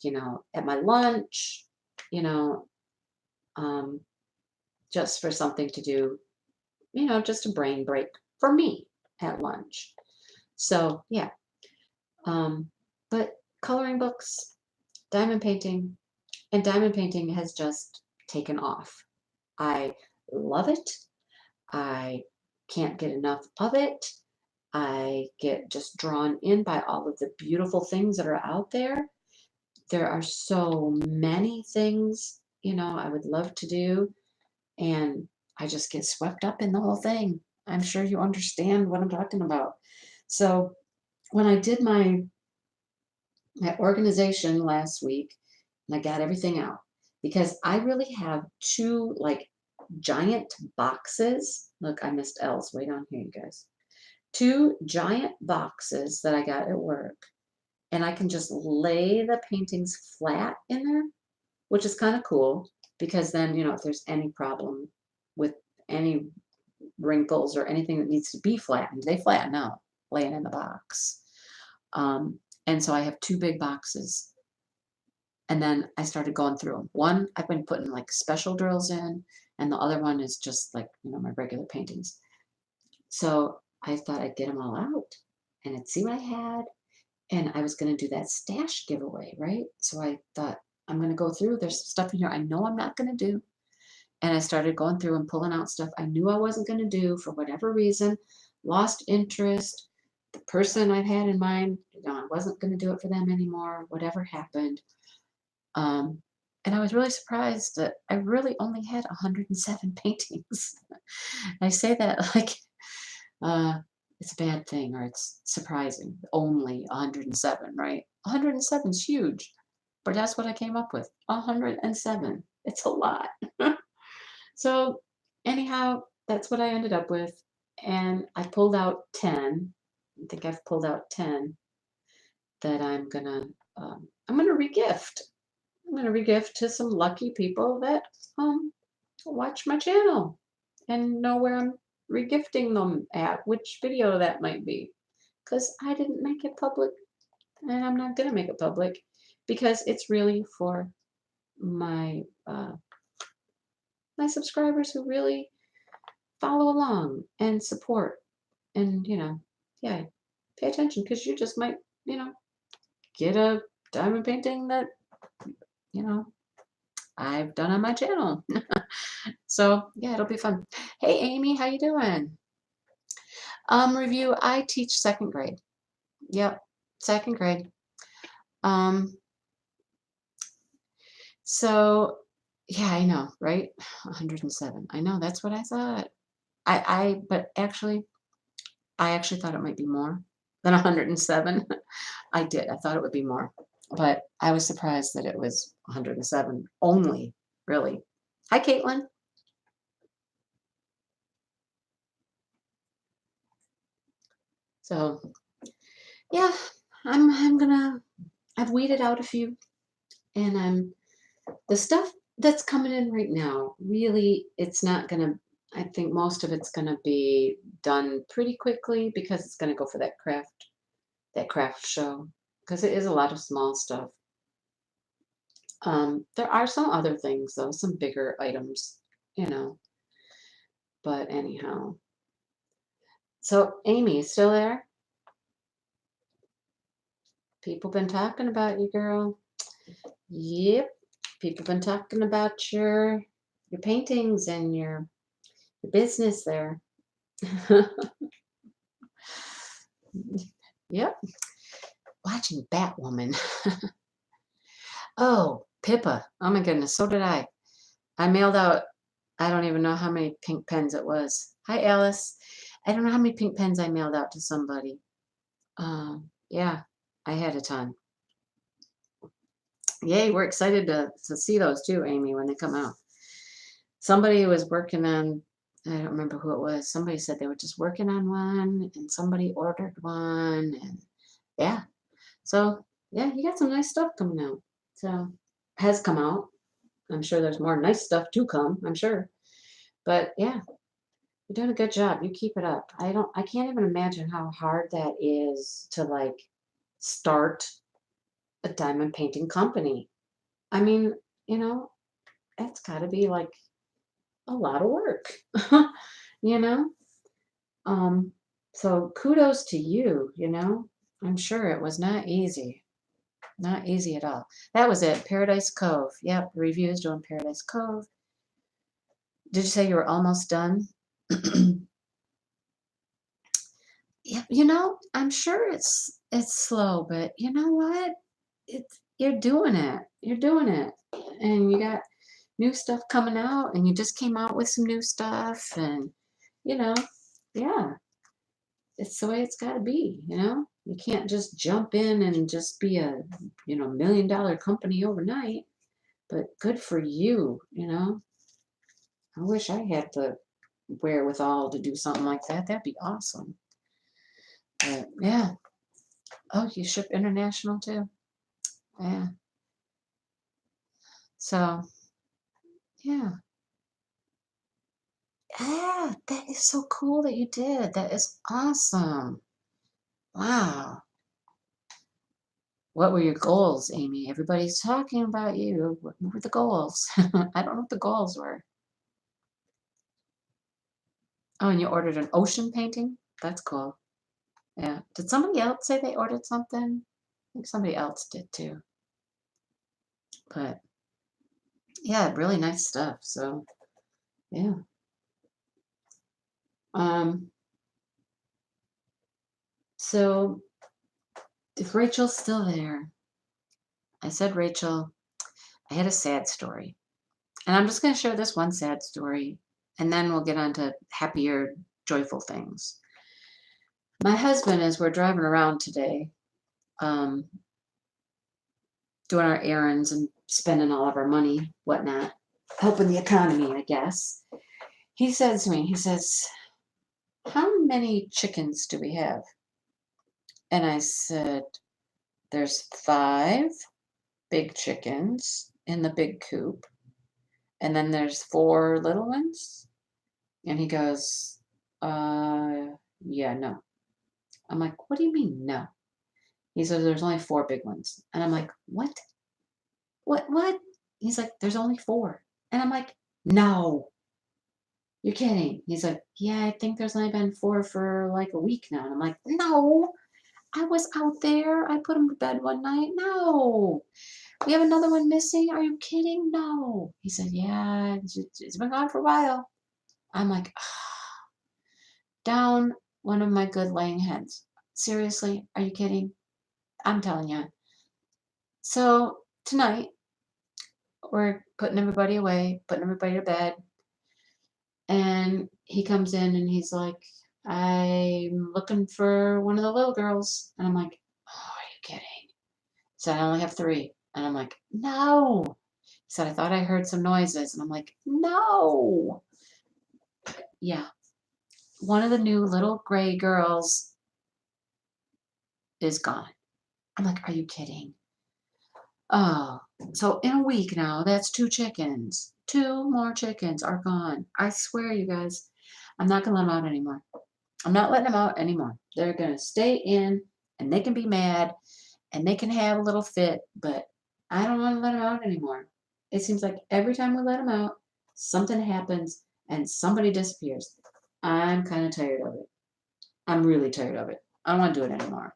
at my lunch, you know, um, just for something to do, just a brain break for me at lunch. So, yeah. Um, but coloring books, diamond painting, and diamond painting has just taken off. I love it. I can't get enough of it. I get just drawn in by all of the beautiful things that are out there. There are so many things, I would love to do, and I just get swept up in the whole thing. I'm sure you understand what I'm talking about. So, when I did my organization last week, and I got everything out because I really have two like giant boxes. Look, I missed L's way down here, you guys. Two giant boxes that I got at work, and I can just lay the paintings flat in there, which is kind of cool because then, if there's any problem with any wrinkles or anything that needs to be flattened, they flatten out laying in the box. And so I have two big boxes. And then I started going through them. One, I've been putting like special drills in, and the other one is just like, my regular paintings. So I thought I'd get them all out and I'd see what I had. And I was going to do that stash giveaway, right? So I thought, I'm going to go through. There's stuff in here I know I'm not going to do. And I started going through and pulling out stuff I knew I wasn't going to do for whatever reason, lost interest. The person I had in mind, I wasn't going to do it for them anymore, whatever happened. Um, and I was really surprised that I really only had 107 paintings. I say that like uh, it's a bad thing or it's surprising. Only 107, right? 107 is huge, but that's what I came up with. 107. It's a lot. So, anyhow, that's what I ended up with. And I pulled out 10. I think I've pulled out 10 that I'm gonna regift. I'm gonna regift to some lucky people that watch my channel and know where I'm regifting them at, which video that might be. Because I didn't make it public and I'm not gonna make it public because it's really for my my subscribers who really follow along and support and yeah, pay attention because you just might, you know, get a diamond painting that, you know, I've done on my channel. So yeah, it'll be fun. Hey Amy, how you doing? Review, I teach second grade. Yep, second grade. Um, so yeah, I know, right? 107. I know, that's what I thought. But actually, I actually thought it might be more than 107. I did. I thought it would be more, but I was surprised that it was 107 only, really. Hi, Caitlin. So yeah, I'm gonna. I've weeded out a few, and the stuff that's coming in right now. Really, it's not gonna. I think most of it's gonna be done pretty quickly because it's gonna go for that craft show because it is a lot of small stuff. There are some other things though, some bigger items, you know. But anyhow, so Amy, you still there? People been talking about you, girl. Yep, people been talking about your your paintings and your business there. Yep. Watching Batwoman. Oh, Pippa. Oh my goodness, so did I. I mailed out, I don't even know how many pink pens it was. Hi, Alice. I don't know how many pink pens I mailed out to somebody. Yeah, I had a ton. Yay, we're excited to see those too, Amy, when they come out. Somebody was working on, I don't remember who it was. Somebody said they were just working on one, and somebody ordered one, and yeah. So yeah, you got some nice stuff coming out. So has come out. I'm sure there's more nice stuff to come. I'm sure, but yeah, you're doing a good job. You keep it up. I can't even imagine how hard that is to like start a diamond painting company. I mean, you know, that's got to be like a lot of work, you know? Um, so kudos to you, you know? I'm sure it was not easy. Not easy at all. That was it. Paradise Cove. Yep, reviews doing Paradise Cove. Did you say you were almost done? Yeah, I'm sure it's slow, but you know what? You're doing it. You're doing it. And you got new stuff coming out, and you just came out with some new stuff, and you know, yeah, it's the way it's got to be. You can't just jump in and just be a $1 million company overnight, but good for you. I wish I had the wherewithal to do something like that. That'd be awesome. But yeah. Oh, you ship international too? Yeah. So yeah. Yeah, that is so cool that you did. That is awesome. Wow. What were your goals, Amy? Everybody's talking about you. What were the goals? I don't know what the goals were. Oh, and you ordered an ocean painting? That's cool. Yeah. Did somebody else say they ordered something? I think somebody else did too. But yeah, really nice stuff. So yeah. Um, so if Rachel's still there, I said, Rachel, I had a sad story. And I'm just going to share this one sad story, and then we'll get on to happier, joyful things. My husband, as we're driving around today, um, doing our errands and spending all of our money, whatnot, helping the economy, I guess, he says to me, he says, how many chickens do we have? And I said, there's 5 big chickens in the big coop, and then there's 4 little ones. And he goes, yeah, no. I'm like, what do you mean, no? He says, there's only 4 big ones. And I'm like, what? What? He's like, there's only 4. And I'm like, no, you're kidding. He's like, yeah, I think there's only been 4 for like a week now. And I'm like, no, I was out there. I put him to bed one night. No. We have another one missing. Are you kidding? No. He said, yeah, it's been gone for a while. I'm like, down one of my good laying hens. Seriously? Are you kidding? I'm telling you. So tonight, we're putting everybody away, putting everybody to bed. And he comes in and he's like, I'm looking for one of the little girls. And I'm like, oh, are you kidding? He said, I only have 3. And I'm like, no. He said, I thought I heard some noises. And I'm like, no. Yeah. One of the new little gray girls is gone. I'm like, are you kidding? Oh, so in a week now, that's 2 chickens. 2 more chickens are gone. I swear, you guys, I'm not gonna let them out anymore. I'm not letting them out anymore. They're gonna stay in, and they can be mad, and they can have a little fit, but I don't want to let them out anymore. It seems like every time we let them out, something happens and somebody disappears. I'm kind of tired of it. I'm really tired of it. I don't want to do it anymore.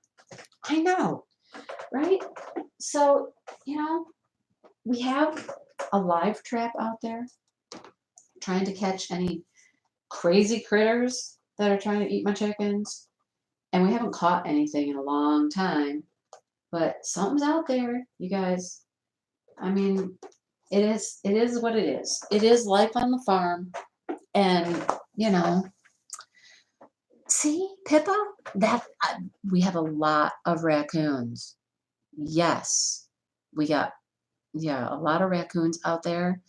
I know, right? So, we have a live trap out there. trying to catch any crazy critters that are trying to eat my chickens. And we haven't caught anything in a long time, but something's out there, you guys. I mean, it is what it is. It is life on the farm. And, you know, see, Pippa, that we have a lot of raccoons. Yes. We got, yeah, a lot of raccoons out there.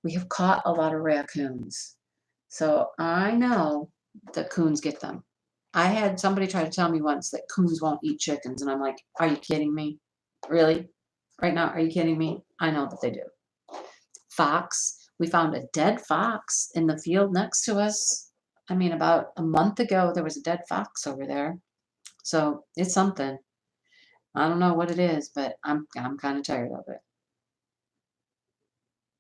We have caught a lot of raccoons. So I know that coons get them. I had somebody try to tell me once that coons won't eat chickens, and I'm like, are you kidding me? Really? Right now, are you kidding me? I know that they do. Fox, we found a dead fox in the field next to us. I mean, about a month ago, there was a dead fox over there. So it's something. I don't know what it is, but I'm kind of tired of it.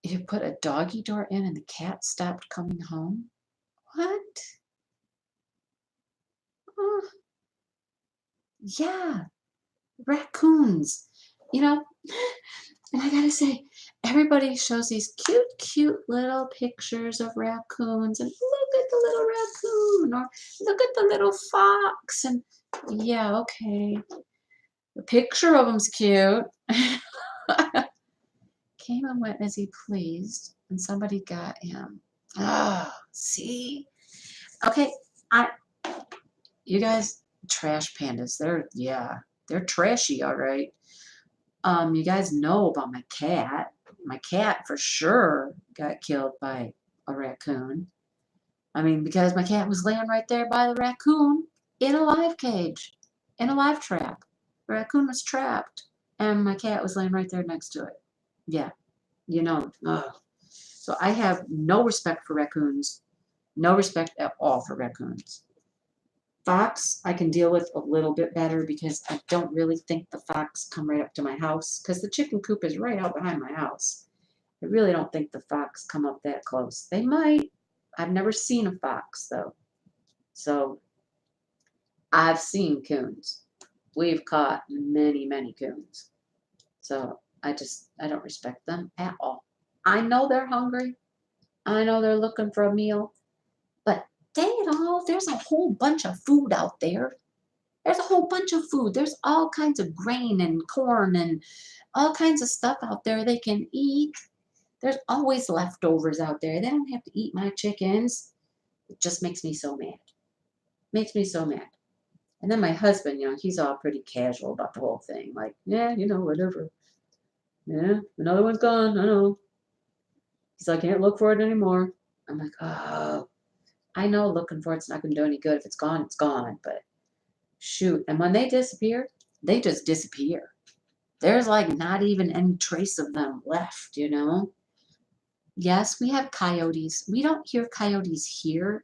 You put a doggy door in and the cat stopped coming home? What? Oh, yeah, raccoons. You know, and I gotta say, everybody shows these cute, cute little pictures of raccoons, and look at the little raccoon, or look at the little fox, and yeah, okay, the picture of them's cute. Came and went as he pleased, and somebody got him. Ah, see? Okay, I you guys, trash pandas, they're trashy, all right. You guys know about my cat. My cat for sure got killed by a raccoon. I mean, because my cat was laying right there by the raccoon in a live cage, in a live trap. The raccoon was trapped, and my cat was laying right there next to it. Yeah, you know. Ugh. So I have no respect for raccoons, no respect at all for raccoons. Fox, I can deal with a little bit better because I don't really think the fox come right up to my house because the chicken coop is right out behind my house. I really don't think the fox come up that close. They might. I've never seen a fox though. So I've seen coons. We've caught many, many coons. So I don't respect them at all. I know they're hungry. I know they're looking for a meal, but dang it all, there's a whole bunch of food out there. There's a whole bunch of food. There's all kinds of grain and corn and all kinds of stuff out there they can eat. There's always leftovers out there. They don't have to eat my chickens. It just makes me so mad. Makes me so mad. And then my husband, he's all pretty casual about the whole thing. Like, yeah, whatever. Yeah, another one's gone. I know. He's like, I can't look for it anymore. I'm like, oh, I know looking for it's not going to do any good. If it's gone, it's gone. But shoot. And when they disappear, they just disappear. There's like not even any trace of them left. Yes, we have coyotes. We don't hear coyotes here.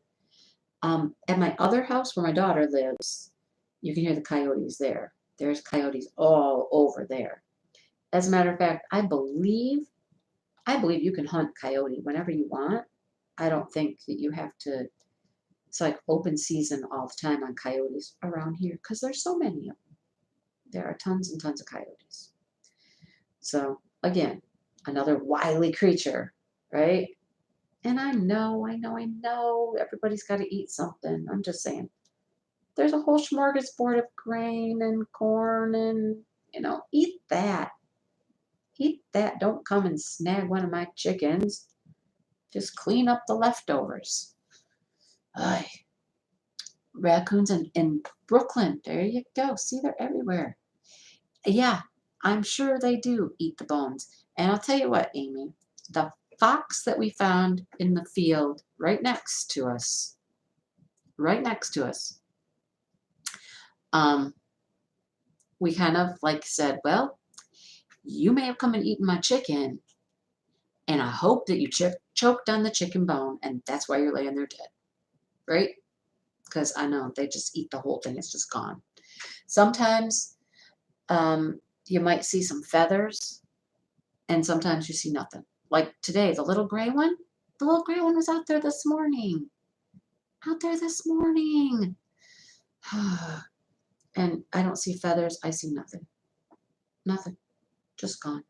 At my other house where my daughter lives, you can hear the coyotes there. There's coyotes all over there. As a matter of fact, I believe you can hunt coyote whenever you want. I don't think that you have to. It's like open season all the time on coyotes around here because there's so many of them. There are tons and tons of coyotes. So again, another wily creature, right? And I know everybody's got to eat something. I'm just saying. There's a whole smorgasbord of grain and corn and, eat that. Eat that. Don't come and snag one of my chickens. Just clean up the leftovers. Ay, raccoons in Brooklyn. There you go. See, they're everywhere. Yeah, I'm sure they do eat the bones. And I'll tell you what, Amy, the fox that we found in the field right next to us, um, we kind of like said, well, you may have come and eaten my chicken, and I hope that you choked on the chicken bone, and that's why you're laying there dead, right? Because I know they just eat the whole thing, it's just gone. Sometimes you might see some feathers, and sometimes you see nothing. Like today, the little gray one was out there this morning. Out there this morning. And I don't see feathers, I see nothing. Nothing. Just gone.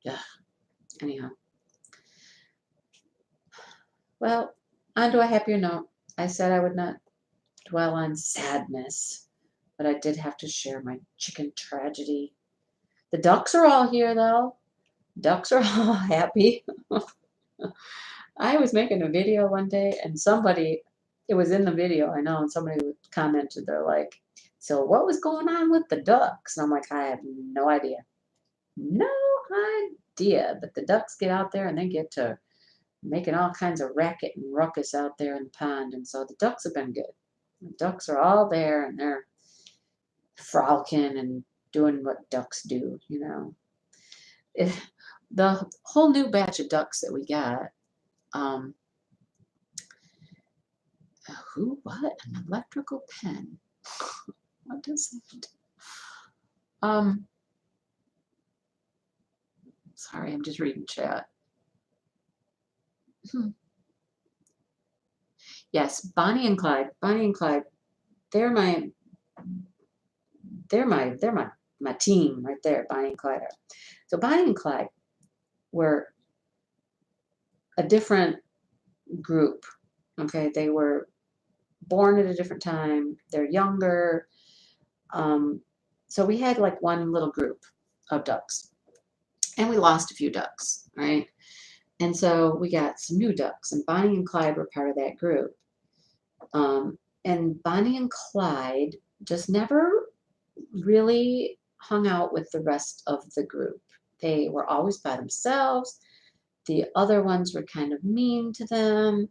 Yeah. Anyhow. Well, on to a happier note. I said I would not dwell on sadness, but I did have to share my chicken tragedy. The ducks are all here, though. Ducks are all happy. I was making a video one day and somebody, it was in the video, I know, and somebody commented, they're like, so what was going on with the ducks? And I'm like, I have no idea. No idea. But the ducks get out there and they get to making all kinds of racket and ruckus out there in the pond. And so the ducks have been good. The ducks are all there and they're frolicking and doing what ducks do, you know. It, the whole new batch of ducks that we got, um, what? An electrical pen. What does that do? Um, sorry, I'm just reading chat. Hmm. Yes, Bonnie and Clyde. Bonnie and Clyde. They're my they're my team right there, Bonnie and Clyde are. So Bonnie and Clyde were a different group. Okay, they were born at a different time. They're younger. Um, so we had like one little group of ducks, and we lost a few ducks, right? And so we got some new ducks, and Bonnie and Clyde were part of that group. And Bonnie and Clyde just never really hung out with the rest of the group. They were always by themselves. The other ones were kind of mean to them,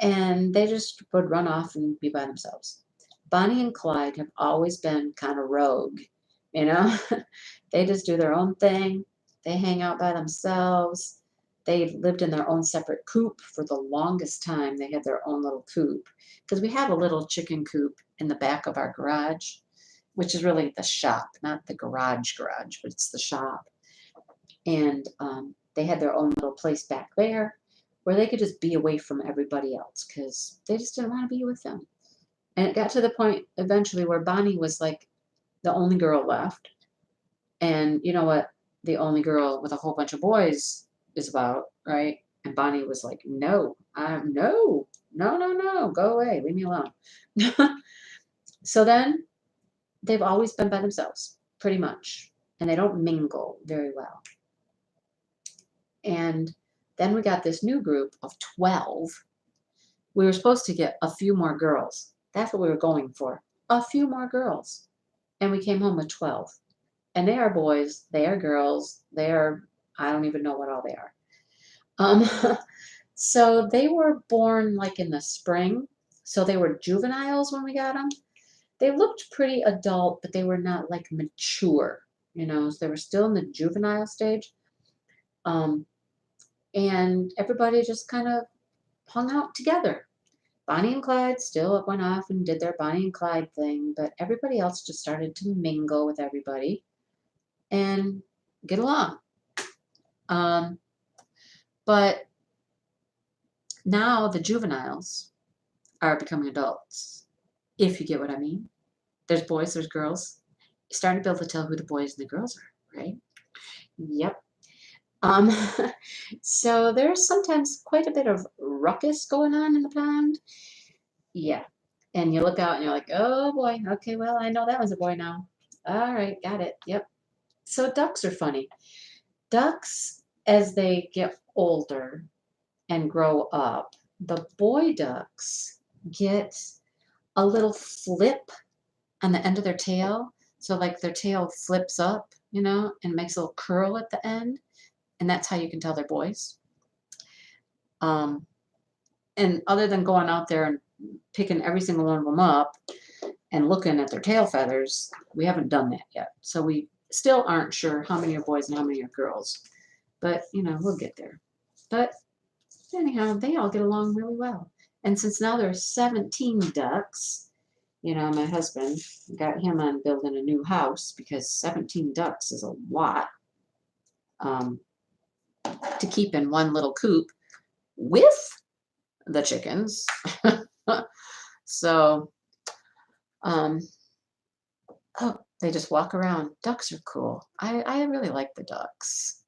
and they just would run off and be by themselves. Bonnie and Clyde have always been kind of rogue, you know? They just do their own thing. They hang out by themselves. They lived in their own separate coop for the longest time. They had their own little coop because we have a little chicken coop in the back of our garage, which is really the shop, not the garage, but it's the shop. And they had their own little place back there where they could just be away from everybody else because they just didn't want to be with them. And it got to the point eventually where Bonnie was like the only girl left. And you know what the only girl with a whole bunch of boys is about, right? And Bonnie was like, no, no, no, no, no, go away, leave me alone. So then they've always been by themselves, pretty much. And they don't mingle very well. And then we got this new group of 12. We were supposed to get a few more girls. That's what we were going for. A few more girls. And we came home with 12. And they are boys, they are girls, they are, I don't even know what all they are. Um, so they were born like in the spring. So they were juveniles when we got them. They looked pretty adult, but they were not like mature, you know, so they were still in the juvenile stage. Um, and everybody just kind of hung out together. Bonnie and Clyde still went off and did their Bonnie and Clyde thing, but everybody else just started to mingle with everybody and get along. Um, but now the juveniles are becoming adults, if you get what I mean. There's boys, there's girls. You're starting to be able to tell who the boys and the girls are, right? Yep. Um, so there's sometimes quite a bit of ruckus going on in the pond. Yeah. And you look out and you're like, oh boy, okay, well, I know that was a boy now. All right, got it. Yep. So ducks are funny. Ducks, as they get older and grow up, the boy ducks get a little flip on the end of their tail. So, like, their tail flips up, you know, and makes a little curl at the end. And that's how you can tell they're boys. Um, and other than going out there and picking every single one of them up and looking at their tail feathers, we haven't done that yet. So we still aren't sure how many are boys and how many are girls. But, you know, we'll get there. But anyhow, they all get along really well. And since now there's 17 ducks, you know, my husband got him on building a new house because 17 ducks is a lot um, to keep in one little coop with the chickens. So, um, oh, they just walk around. Ducks are cool. I really like the ducks.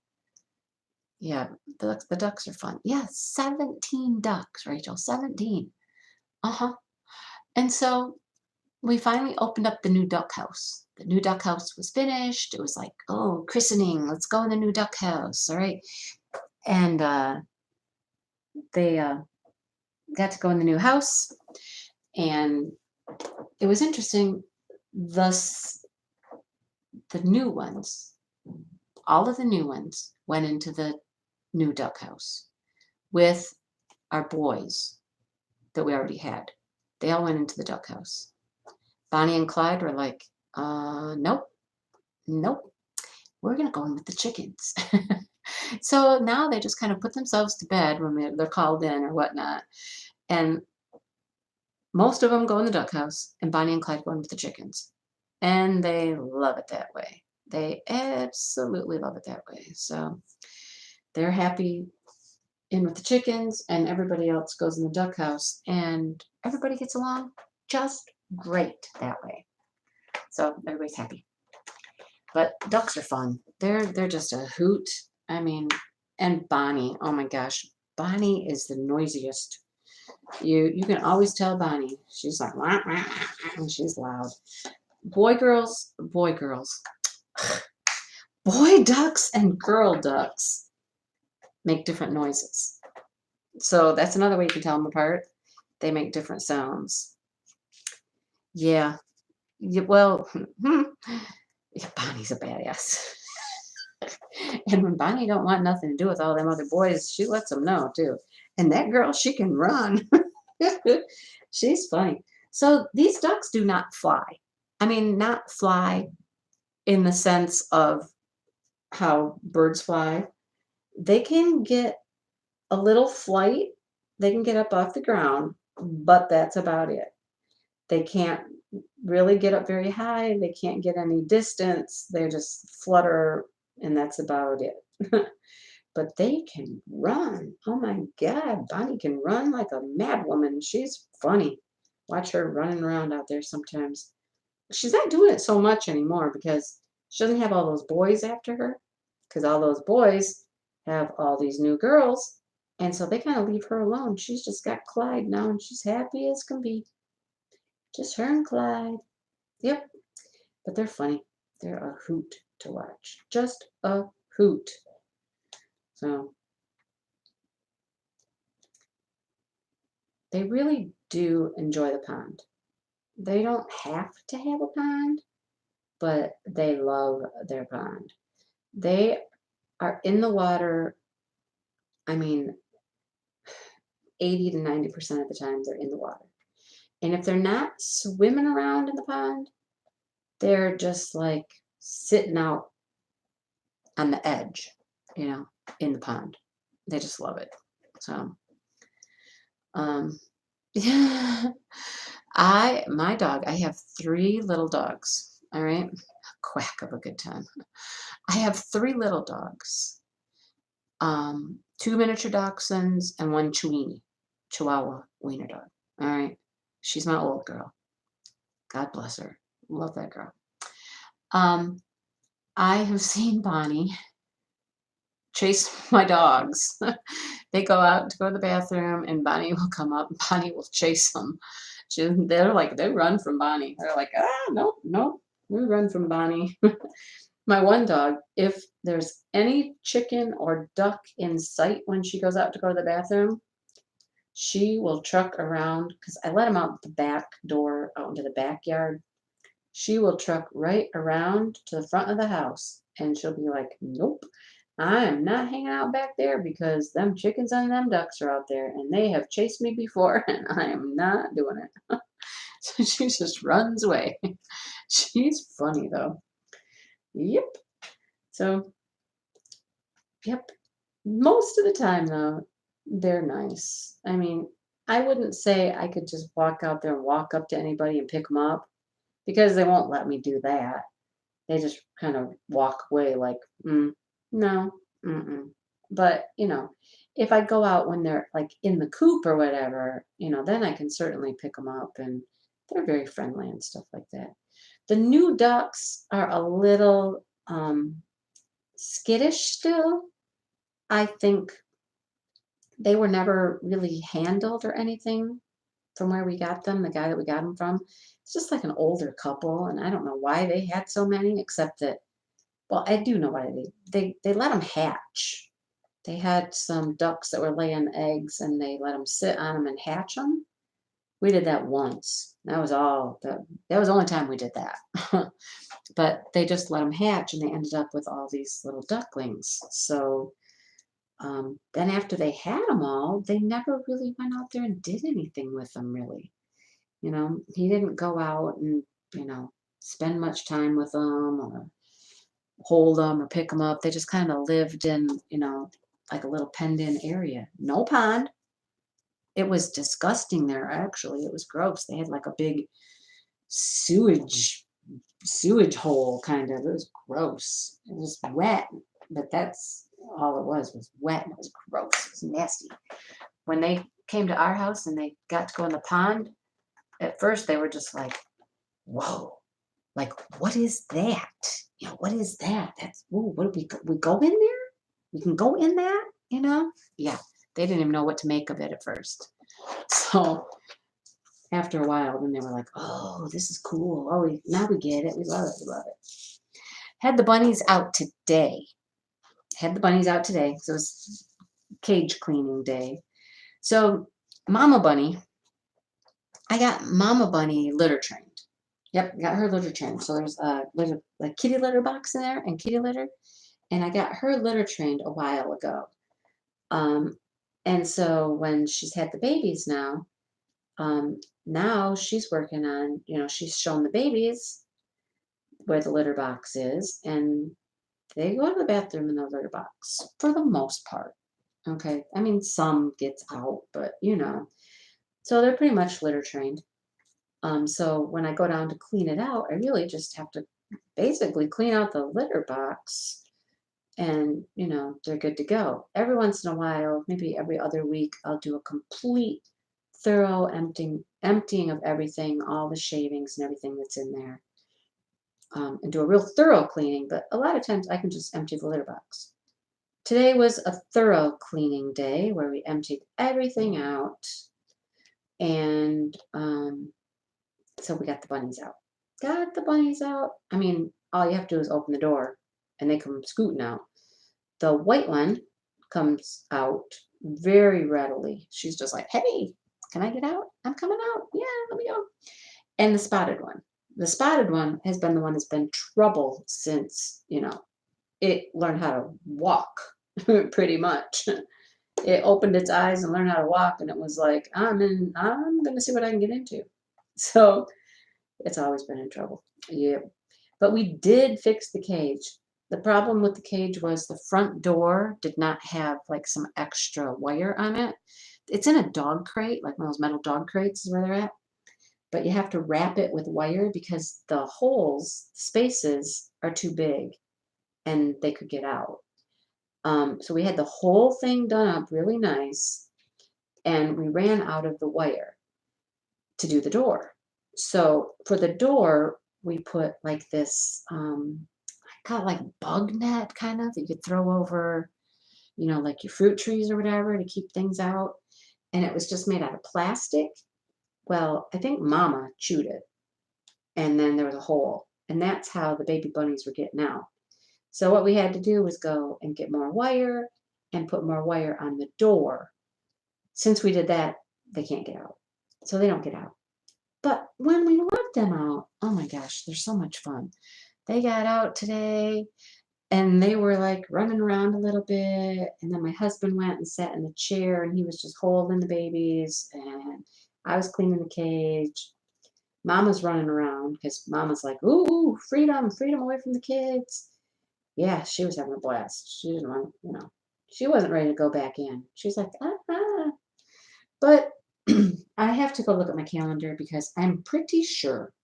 Yeah, the ducks are fun. Yeah, 17 ducks, Rachel, 17. Uh-huh. And so we finally opened up the new duck house. The new duck house was finished. It was like, oh, christening, let's go in the new duck house. All right. And they got to go in the new house. And it was interesting. Thus, the new ones, all of the new ones went into the new duck house with our boys that we already had. They all went into the duck house. Bonnie and Clyde were like, nope, nope, we're going to go in with the chickens. So now they just kind of put themselves to bed when they're called in or whatnot. And most of them go in the duck house, and Bonnie and Clyde go in with the chickens. And they love it that way. They absolutely love it that way. So they're happy in with the chickens, and everybody else goes in the duck house, and everybody gets along just great that way. So everybody's happy. But ducks are fun. They're just a hoot. I mean, and Bonnie, oh my gosh, Bonnie is the noisiest. You can always tell Bonnie. She's like wah, wah, wah, and she's loud. Boy girls, boy ducks and girl ducks make different noises. So that's another way you can tell them apart. They make different sounds. Yeah. Yeah, well, yeah, Bonnie's a badass. And when Bonnie don't want nothing to do with all them other boys, she lets them know too. And that girl, she can run. She's funny. So these ducks do not fly. I mean, not fly in the sense of how birds fly. They can get a little flight. They can get up off the ground, but that's about it. They can't really get up very high. They can't get any distance. They just flutter, and that's about it. But they can run. Oh my God, Bonnie can run like a mad woman. She's funny. Watch her running around out there sometimes. She's not doing it so much anymore because she doesn't have all those boys after her. Because all those boys have all these new girls. And so they kind of leave her alone. She's just got Clyde now and she's happy as can be. Just her and Clyde. Yep. But they're funny. They're a hoot to watch. Just a hoot. So they really do enjoy the pond. They don't have to have a pond, but they love their pond. They are in the water, I mean, 80 to 90% of the time they're in the water. And if they're not swimming around in the pond, they're just like sitting out on the edge, you know, in the pond. They just love it. So, um, yeah. My dog, I have three little dogs. All right. Quack of a good time. I have three little dogs. Two miniature dachshunds and one Chihuahua wiener dog. All right. She's my old girl. God bless her. Love that girl. Um, I have seen Bonnie chase my dogs. They go out to go to the bathroom, and Bonnie will come up, and Bonnie will chase them. They're like, they run from Bonnie. They're like, no, no, we run from Bonnie. My one dog, if there's any chicken or duck in sight when she goes out to go to the bathroom, she will truck around because I let him out the back door out into the backyard. She will truck right around to the front of the house and she'll be like, nope, I am not hanging out back there because them chickens and them ducks are out there and they have chased me before and I am not doing it. So she just runs away. She's funny though. Yep. So, yep. Most of the time though, they're nice. I mean, I wouldn't say I could just walk out there and walk up to anybody and pick them up because they won't let me do that. They just kind of walk away like, no, mm-mm. But, if I go out when they're like in the coop or whatever, then I can certainly pick them up and they're very friendly and stuff like that. The new ducks are a little skittish still. I think they were never really handled or anything from where we got them, the guy that we got them from. It's just like an older couple, and I don't know why they had so many, except that, well, I do know why they let them hatch. They had some ducks that were laying eggs, and they let them sit on them and hatch them. We did that once. That was all. That was the only time we did that. But they just let them hatch, and they ended up with all these little ducklings. So then after they had them all, they never really went out there and did anything with them, really. He didn't go out and, you know, spend much time with them or hold them or pick them up. They just kind of lived in, like a little penned in area. No pond. It was disgusting there, actually. It was gross. They had like a big sewage sewage hole kind of. It was gross. It was wet, but that's all it was wet. And it was gross. It was nasty. When they came to our house and they got to go in the pond, at first they were just like, whoa, like, what is that? What is that? That's, whoa, what do we go in there? We can go in that, you know? Yeah, they didn't even know what to make of it at first. So after a while, then they were like, oh, this is cool. Oh, now we get it. We love it. We love it. Had the bunnies out today. Had the bunnies out today. So it's cage cleaning day. So Mama Bunny, I got Mama Bunny litter trained. Yep, got her litter trained. So there's a kitty litter box in there and kitty litter. And I got her litter trained a while ago. Um, and so when she's had the babies now she's working on, she's shown the babies where the litter box is, and they go to the bathroom in the litter box for the most part. Okay. I mean, some gets out, but so they're pretty much litter trained. So when I go down to clean it out, I really just have to basically clean out the litter box and, they're good to go. Every once in a while, maybe every other week, I'll do a complete thorough emptying of everything, all the shavings and everything that's in there, and do a real thorough cleaning. But a lot of times I can just empty the litter box. Today was a thorough cleaning day where we emptied everything out, and so we got the bunnies out. Got the bunnies out. I mean, all you have to do is open the door, and they come scooting out. The white one comes out very readily. She's just like, "Hey, can I get out? I'm coming out. Yeah, let me go." And the spotted one has been the one that's been trouble since, it learned how to walk, pretty much. It opened its eyes and learned how to walk, and it was like, I'm gonna see what I can get into. So it's always been in trouble. Yeah. But we did fix the cage. The problem with the cage was the front door did not have like some extra wire on it. It's in a dog crate, like one of those metal dog crates is where they're at. But you have to wrap it with wire because the holes, spaces are too big and they could get out. So we had the whole thing done up really nice, and we ran out of the wire to do the door. So for the door, we put like this, I got like bug net kind of that you could throw over, like your fruit trees or whatever to keep things out. And it was just made out of plastic. Well, I think Mama chewed it, and then there was a hole, and that's how the baby bunnies were getting out. So what we had to do was go and get more wire and put more wire on the door. Since we did that, they can't get out. So they don't get out. But when we let them out, oh my gosh, they're so much fun. They got out today and they were like running around a little bit. And then my husband went and sat in the chair and he was just holding the babies. And I was cleaning the cage. Mama's running around because Mama's like, ooh, freedom, freedom away from the kids. Yeah, she was having a blast. She didn't want, she wasn't ready to go back in. She's like, ah. But I have to go look at my calendar because I'm pretty sure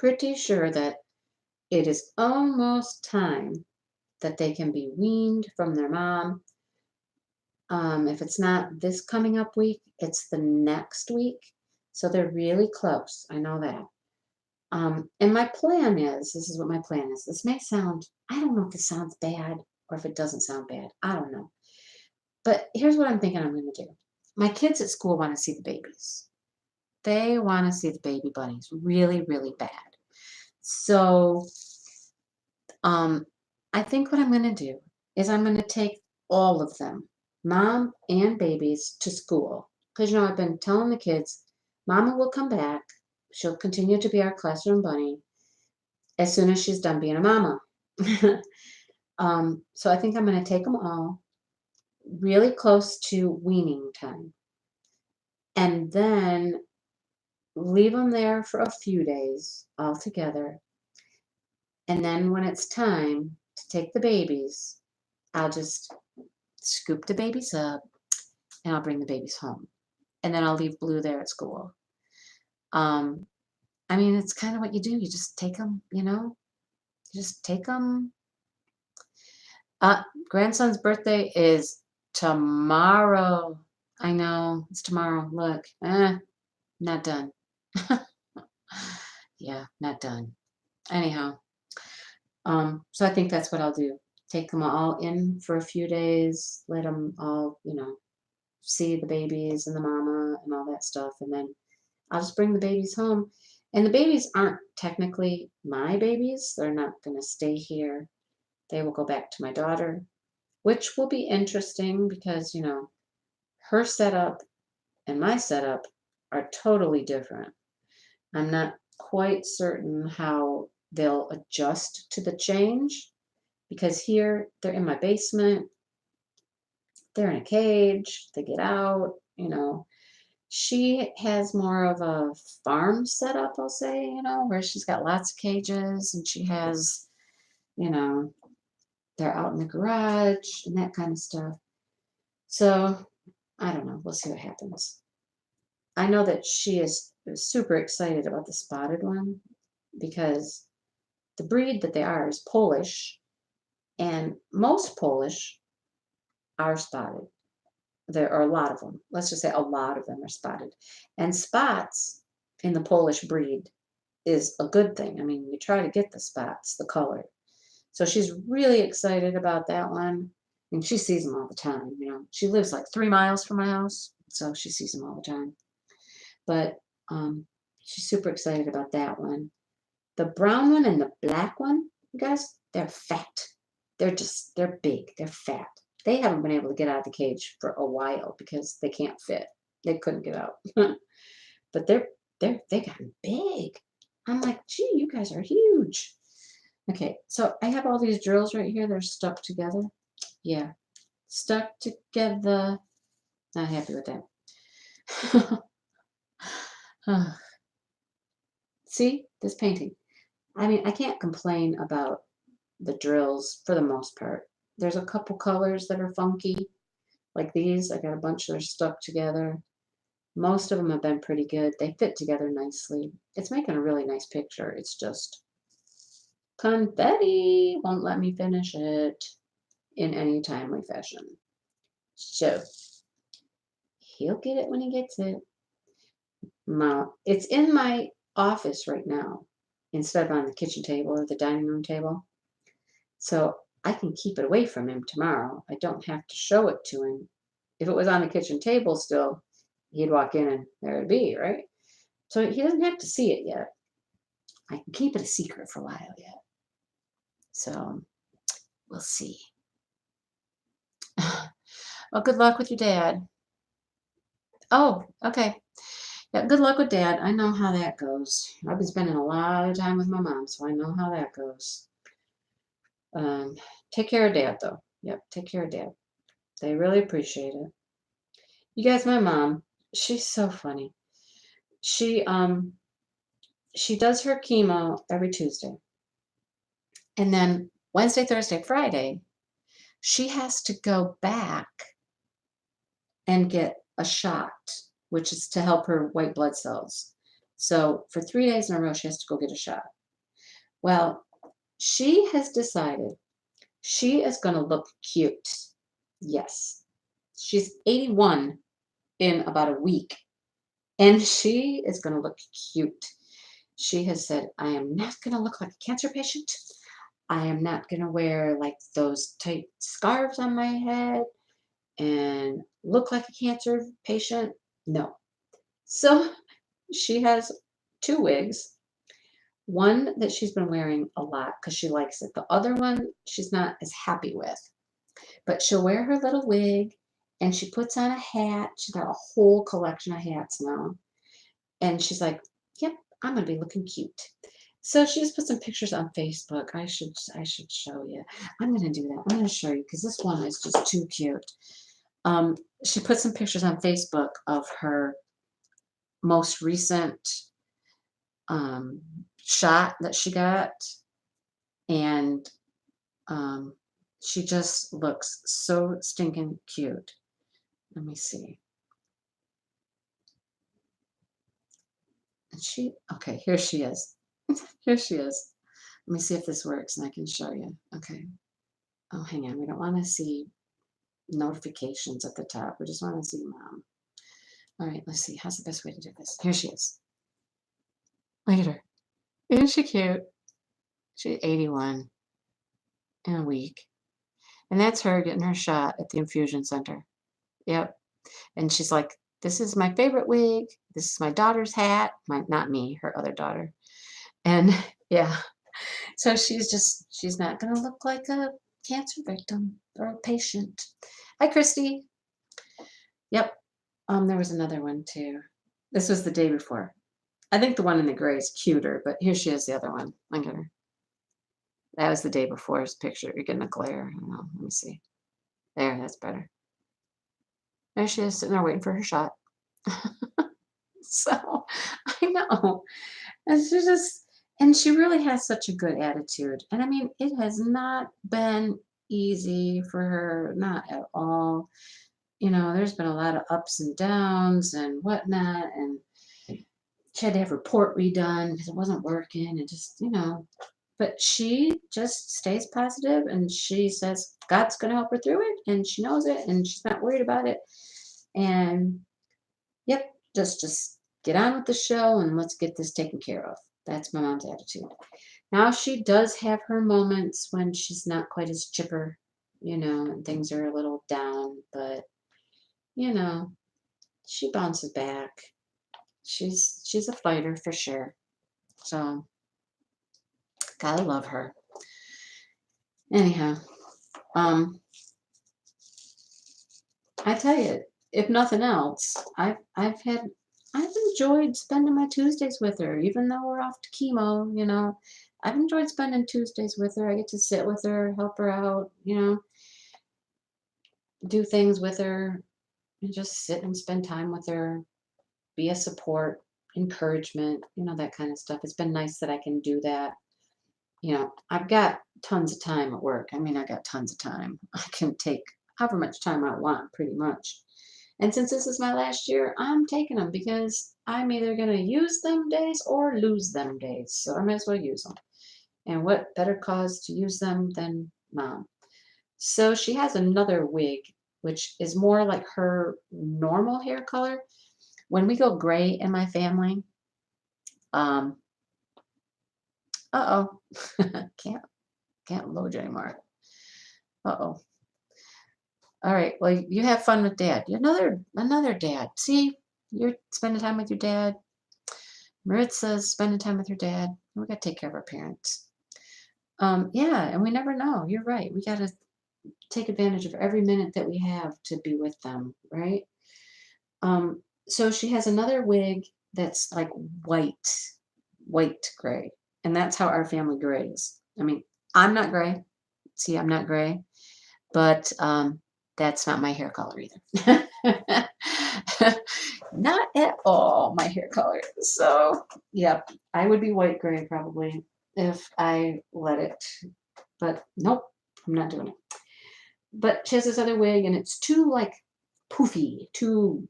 that it is almost time that they can be weaned from their mom. If it's not this coming up week, it's the next week. So they're really close. I know that. And my plan is, this is what my plan is. This may sound, I don't know if this sounds bad. or if it doesn't sound bad. I don't know. But here's what I'm thinking I'm going to do. My kids at school want to see the babies. They want to see the baby bunnies really, really bad. So, um, I think what I'm going to do is I'm going to take all of them, mom and babies, to school. Because, I've been telling the kids, Mama will come back. She'll continue to be our classroom bunny as soon as she's done being a mama. So I think I'm going to take them all really close to weaning time and then leave them there for a few days all together. And then when it's time to take the babies, I'll just scoop the babies up and I'll bring the babies home. And then I'll leave Blue there at school. Um, I mean, it's kind of what you do. You just take them, you just take them. Grandson's birthday is tomorrow. I know, it's tomorrow. Look, not done. Yeah, not done. Anyhow, so I think that's what I'll do. Take them all in for a few days, let them all, see the babies and the mama and all that stuff, and then I'll just bring the babies home. And the babies aren't technically my babies. They're not going to stay here. They will go back to my daughter, which will be interesting because, her setup and my setup are totally different. I'm not quite certain how they'll adjust to the change because here they're in my basement, they're in a cage, they get out. She has more of a farm setup, I'll say, where she's got lots of cages and she has, you know, they're out in the garage and that kind of stuff. So I don't know. We'll see what happens. I know that she is super excited about the spotted one because the breed that they are is Polish, and most Polish are spotted. There are a lot of them. Let's just say a lot of them are spotted. And spots in the Polish breed is a good thing. I mean, you try to get the spots, the color. So she's really excited about that one. And she sees them all the time. She lives like 3 miles from my house, so she sees them all the time. But she's super excited about that one. The brown one and the black one, you guys, they're fat. They're big. They're fat. They haven't been able to get out of the cage for a while because they can't fit. They couldn't get out. But they gotten big. I'm like, gee, you guys are huge. Okay, so I have all these drills right here. They're stuck together. Yeah, stuck together. Not happy with that. See, this painting. I mean, I can't complain about the drills for the most part. There's a couple colors that are funky, like these. I got a bunch that are stuck together. Most of them have been pretty good. They fit together nicely. It's making a really nice picture. It's just confetti won't let me finish it in any timely fashion. So he'll get it when he gets it. It's in my office right now instead of on the kitchen table or the dining room table. So I can keep it away from him tomorrow. I don't have to show it to him. If it was on the kitchen table still, he'd walk in and there it'd be, right? So he doesn't have to see it yet. I can keep it a secret for a while yet. So we'll see. Well, good luck with your dad. Oh, okay. Yeah, good luck with dad. I know how that goes. I've been spending a lot of time with my mom, so I know how that goes. Um, Take care of dad, though. Yep, take care of dad. They really appreciate it. You guys, my mom, she's so funny. She does her chemo every Tuesday. And then Wednesday, Thursday, Friday, she has to go back and get a shot, which is to help her white blood cells. So for 3 days in a row, she has to go get a shot. Well, she has decided she is going to look cute. Yes. She's 81 in about a week, and she is going to look cute. She has said, I am not going to look like a cancer patient. I am not gonna wear like those tight scarves on my head and look like a cancer patient. No. So she has 2 wigs. One that she's been wearing a lot because she likes it. The other one she's not as happy with. But she'll wear her little wig and she puts on a hat. She's got a whole collection of hats now. And she's like, "Yep, I'm gonna be looking cute." So she just put some pictures on Facebook. I should show you. I'm gonna do that. I'm gonna show you because this one is just too cute. Um, she put some pictures on Facebook of her most recent um, shot that she got, and um, she just looks so stinking cute. Let me see. And okay, here she is. Here she is. Let me see if this works and I can show you. Okay. Oh, hang on. We don't want to see notifications at the top. We just want to see mom. All right, let's see. How's the best way to do this? Here she is. Look at her. Isn't she cute? She's 81 in a week. And that's her getting her shot at the infusion center. Yep. And she's like, "This is my favorite wig. This is my daughter's hat." Not me, her other daughter. And yeah, so she's not going to look like a cancer victim or a patient. Hi, Christy. Yep. There was another one too. This was the day before. I think the one in the gray is cuter, but here she is, the other one. Look at her. That was the day before's picture. You're getting a glare. I don't know. Let me see. There, that's better. There she is sitting there waiting for her shot. So I know. And she really has such a good attitude. And I mean, it has not been easy for her, not at all. There's been a lot of ups and downs and whatnot. And she had to have her report redone because it wasn't working. And but she just stays positive and she says God's going to help her through it. And she knows it and she's not worried about it. And yep, just get on with the show and let's get this taken care of. That's my mom's attitude. Now she does have her moments when she's not quite as chipper, and things are a little down, but you know, she bounces back. She's a fighter for sure. So gotta love her. Anyhow, um, I tell you, if nothing else, I've enjoyed spending my Tuesdays with her, even though we're off to chemo. I've enjoyed spending Tuesdays with her. I get to sit with her, help her out, do things with her, and just sit and spend time with her, be a support, encouragement, that kind of stuff. It's been nice that I can do that. I've got tons of time at work. I mean, I got tons of time. I can take however much time I want, pretty much. And since this is my last year, I'm taking them because I'm either going to use them days or lose them days. So I might as well use them. And what better cause to use them than mom? So she has another wig, which is more like her normal hair color. When we go gray in my family, um, uh-oh, can't load you anymore. Uh-oh. All right. Well, you have fun with dad. Another dad. See, you're spending time with your dad. Maritza's spending time with her dad. We got to take care of our parents. Yeah, and we never know. You're right. We got to take advantage of every minute that we have to be with them, right? So she has another wig that's like white gray, and that's how our family grays. I mean, I'm not gray. See, I'm not gray, but that's not my hair color either. Not at all my hair color. So, yep, I would be white gray probably if I let it. But nope, I'm not doing it. But she has this other wig and it's too like poofy, too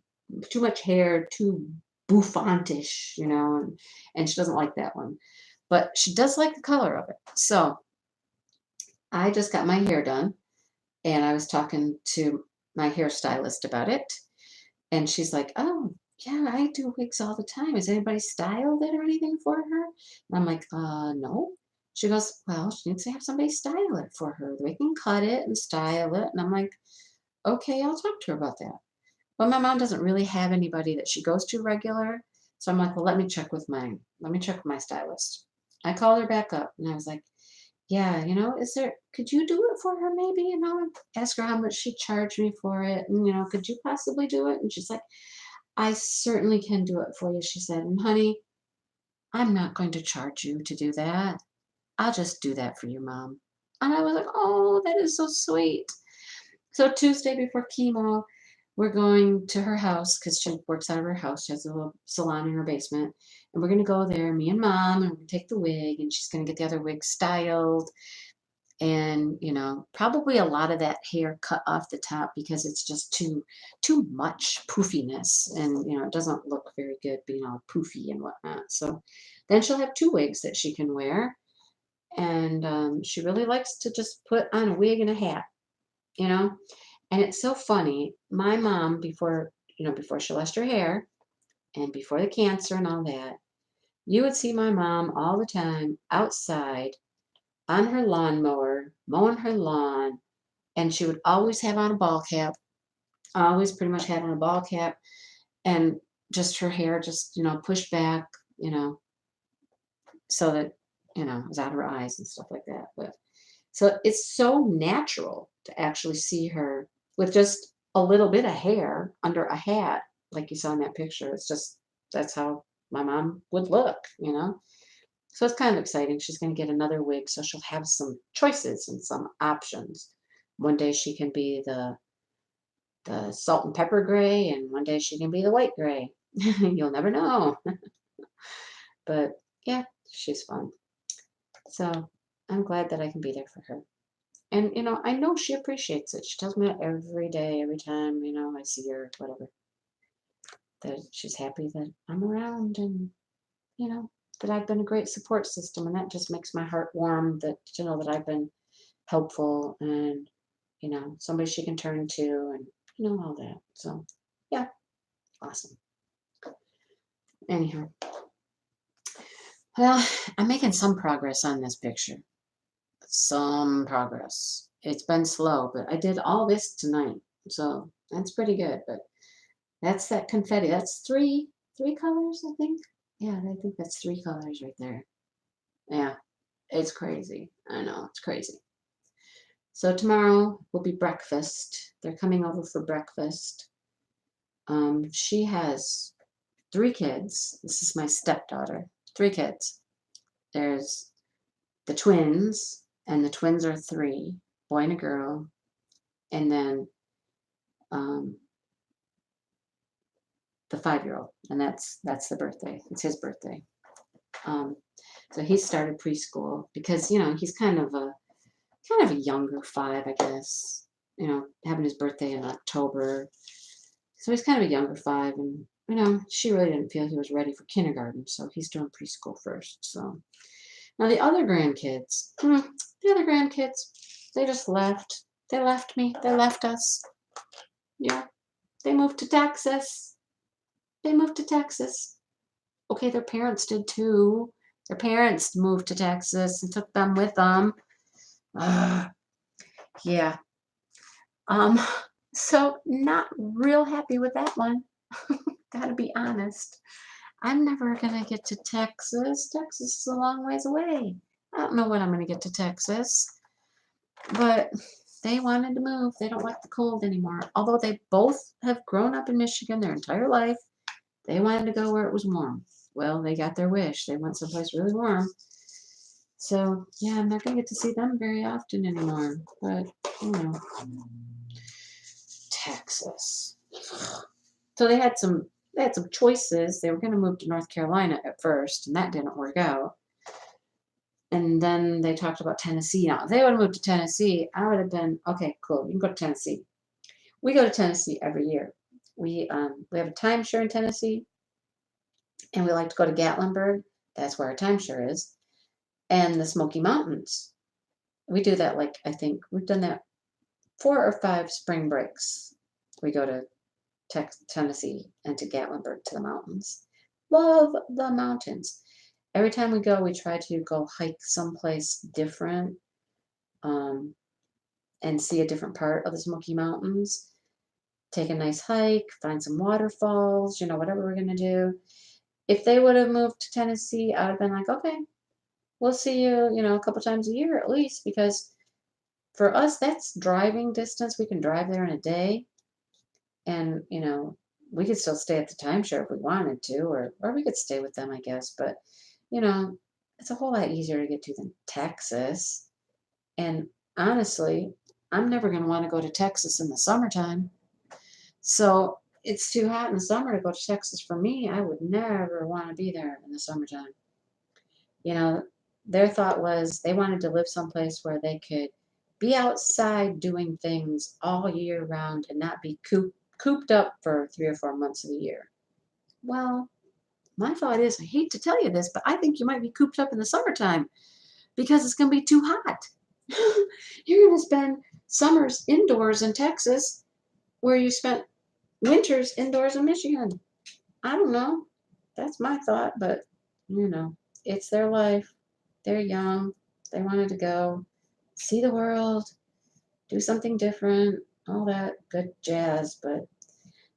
much hair, too bouffantish, and she doesn't like that one. But she does like the color of it. So I just got my hair done and I was talking to my hairstylist about it. And she's like, "Oh, yeah, I do wigs all the time. Is anybody styled it or anything for her?" And I'm like, no. She goes, "Well, she needs to have somebody style it for her. They can cut it and style it." And I'm like, "Okay, I'll talk to her about that." But my mom doesn't really have anybody that she goes to regular. So I'm like, "Well, let me check with my stylist." I called her back up and I was like, "Yeah, could you do it for her maybe, ask her how much she charged me for it, and, could you possibly do it?" And she's like, "I certainly can do it for you," she said. "And honey, I'm not going to charge you to do that. I'll just do that for you, Mom." And I was like, "Oh, that is so sweet." So Tuesday before chemo, we're going to her house because she works out of her house. She has a little salon in her basement. And we're going to go there, me and Mom, and we're going to take the wig, and she's going to get the other wig styled. And, probably a lot of that hair cut off the top because it's just too much poofiness. And, it doesn't look very good being all poofy and whatnot. So then she'll have two wigs that she can wear. And she really likes to just put on a wig and a hat, you know? And it's so funny. My mom, before she lost her hair and before the cancer and all that, you would see my mom all the time outside on her lawnmower, mowing her lawn, and she would always have on a ball cap, always pretty much had on a ball cap, and just her hair just, pushed back, you know, so that, it was out of her eyes and stuff like that. But so it's so natural to actually see her with just a little bit of hair under a hat, like you saw in that picture. It's just that's how my mom would look. So it's kind of exciting. She's going to get another wig, so she'll have some choices and some options. One day she can be the salt and pepper gray, and one day she can be the white gray. You'll never know. But yeah, she's fun. So I'm glad that I can be there for her. And, I know she appreciates it. She tells me that every day, every time, I see her, whatever, that she's happy that I'm around and, you know, that I've been a great support system. And that just makes my heart warm that to know that I've been helpful and, somebody she can turn to and, all that. So, yeah, awesome. Anyhow, well, I'm making some progress on this picture. Some progress. It's been slow, but I did all this tonight. So that's pretty good. But that's that confetti. That's three colors, I think. Yeah, I think that's three colors right there. Yeah, it's crazy. I know, it's crazy. So tomorrow will be breakfast. They're coming over for breakfast. She has three kids. This is my stepdaughter. Three kids. There's the twins, and the twins are three, boy and a girl. And then um, the 5-year-old, and that's the birthday. It's his birthday. Um, so he started preschool because he's kind of a younger five, I guess. Having his birthday in October, so he's kind of a younger five, and she really didn't feel he was ready for kindergarten, so he's doing preschool first. So now the other grandkids, they just left. They left me. They left us. Yeah, they moved to Texas. They moved to Texas. Okay, their parents did too. Their parents moved to Texas and took them with them. Uh, yeah. Um, so not real happy with that one. Gotta be honest. I'm never gonna get to Texas. Texas is a long ways away. I don't know when I'm gonna get to Texas, but they wanted to move. They don't like the cold anymore. Although they both have grown up in Michigan their entire life, they wanted to go where it was warm. Well, they got their wish. They went someplace really warm. So yeah, I'm not gonna get to see them very often anymore. But you know, Texas. So they had some choices. They were gonna move to North Carolina at first, and that didn't work out. And then they talked about Tennessee. Now, if they would have moved to Tennessee, I would have been okay. Cool, you can go to Tennessee. We go to Tennessee every year. We have a timeshare in Tennessee, and we like to go to Gatlinburg. That's where our timeshare is, and the Smoky Mountains. We do that like I think we've done that 4 or 5 spring breaks. We go to Tennessee and to Gatlinburg to the mountains. Love the mountains. Every time we go, we try to go hike someplace different, um, and see a different part of the Smoky Mountains. Take a nice hike, find some waterfalls, whatever we're gonna do. If they would have moved to Tennessee, I would have been like, okay, we'll see you, a couple times a year at least, because for us, that's driving distance. We can drive there in a day, and we could still stay at the timeshare if we wanted to, or we could stay with them, I guess. But you know, it's a whole lot easier to get to than Texas. And honestly, I'm never going to want to go to Texas in the summertime. So it's too hot in the summer to go to Texas for me. I would never want to be there in the summertime. You know, their thought was they wanted to live someplace where they could be outside doing things all year round and not be cooped up for 3 or 4 months of the year. Well, my thought is, I hate to tell you this, but I think you might be cooped up in the summertime because it's going to be too hot. You're going to spend summers indoors in Texas where you spent winters indoors in Michigan. I don't know. That's my thought, but you know, it's their life. They're young. They wanted to go see the world, do something different, all that good jazz. But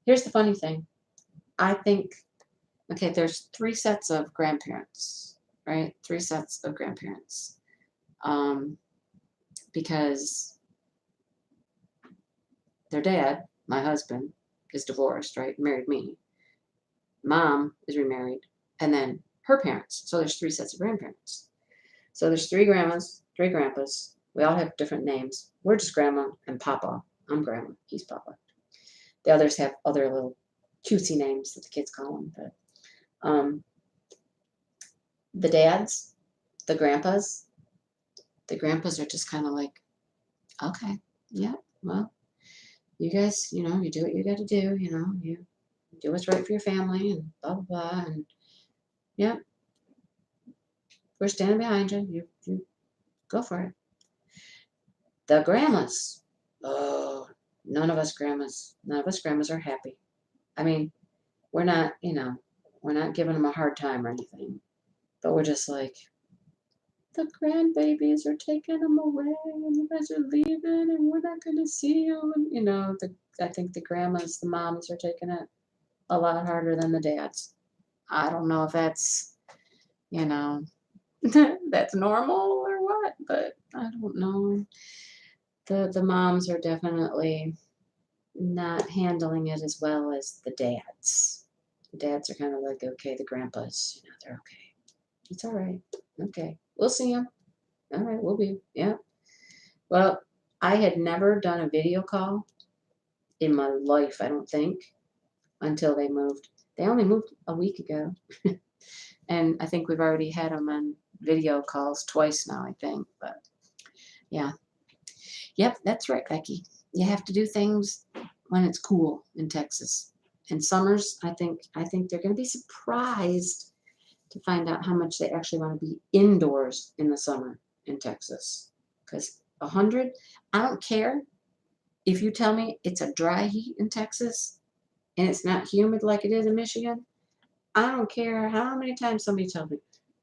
here's the funny thing. I think, okay, there's 3 sets of grandparents, right? 3 sets of grandparents. Because their dad, my husband, is divorced, right? Married me. Mom is remarried. And then her parents. So there's 3 sets of grandparents. So there's 3 grandmas, 3 grandpas. We all have different names. We're just grandma and papa. I'm grandma. He's papa. The others have other little cutesy names that the kids call them. But the dads, the grandpas are just kind of like, okay, yeah, well, you guys, you do what you got to do. You do what's right for your family and blah blah blah. And yeah, we're standing behind you. You go for it. The grandmas, oh, none of us grandmas are happy. I mean, we're not, we're not giving them a hard time or anything, but we're just like, the grandbabies are taking them away, and you guys are leaving, and we're not going to see you. And I think the grandmas, the moms, are taking it a lot harder than the dads. I don't know if that's, you know, that's normal or what, but I don't know. The moms are definitely not handling it as well as the dads. The dads are kind of like, okay, the grandpas, they're okay. It's all right. Okay, we'll see them. All right, we'll be, yeah. Well, I had never done a video call in my life, I don't think, until they moved. They only moved a week ago. And I think we've already had them on video calls twice now, I think. But yeah. Yep, that's right, Becky. You have to do things when it's cool in Texas. And summers, I think they're going to be surprised to find out how much they actually want to be indoors in the summer in Texas. Because 100, I don't care if you tell me it's a dry heat in Texas and it's not humid like it is in Michigan. I don't care how many times somebody tells me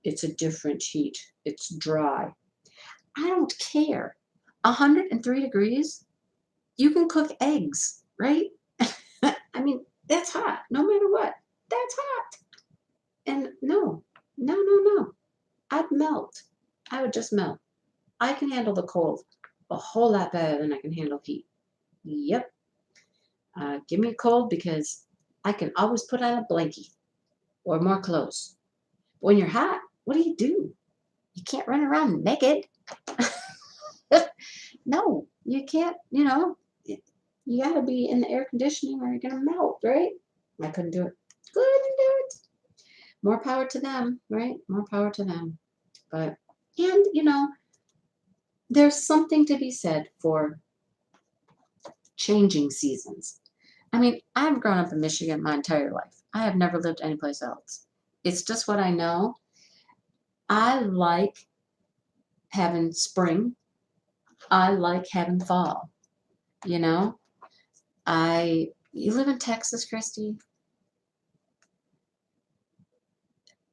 it's a different heat, it's dry. I don't care. 103 degrees, you can cook eggs, right? I mean, that's hot, no matter what. That's hot. And no, no, no, no. I'd melt. I would just melt. I can handle the cold a whole lot better than I can handle heat. Yep. Give me a cold because I can always put on a blankie or more clothes. When you're hot, what do? You can't run around naked. No, you can't, you gotta be in the air conditioning or you're gonna melt, right? I couldn't do it. Couldn't do it. More power to them, right? More power to them. But, and, there's something to be said for changing seasons. I mean, I've grown up in Michigan my entire life. I have never lived anyplace else. It's just what I know. I like having spring. I like having fall. You know, you live in Texas, Christy.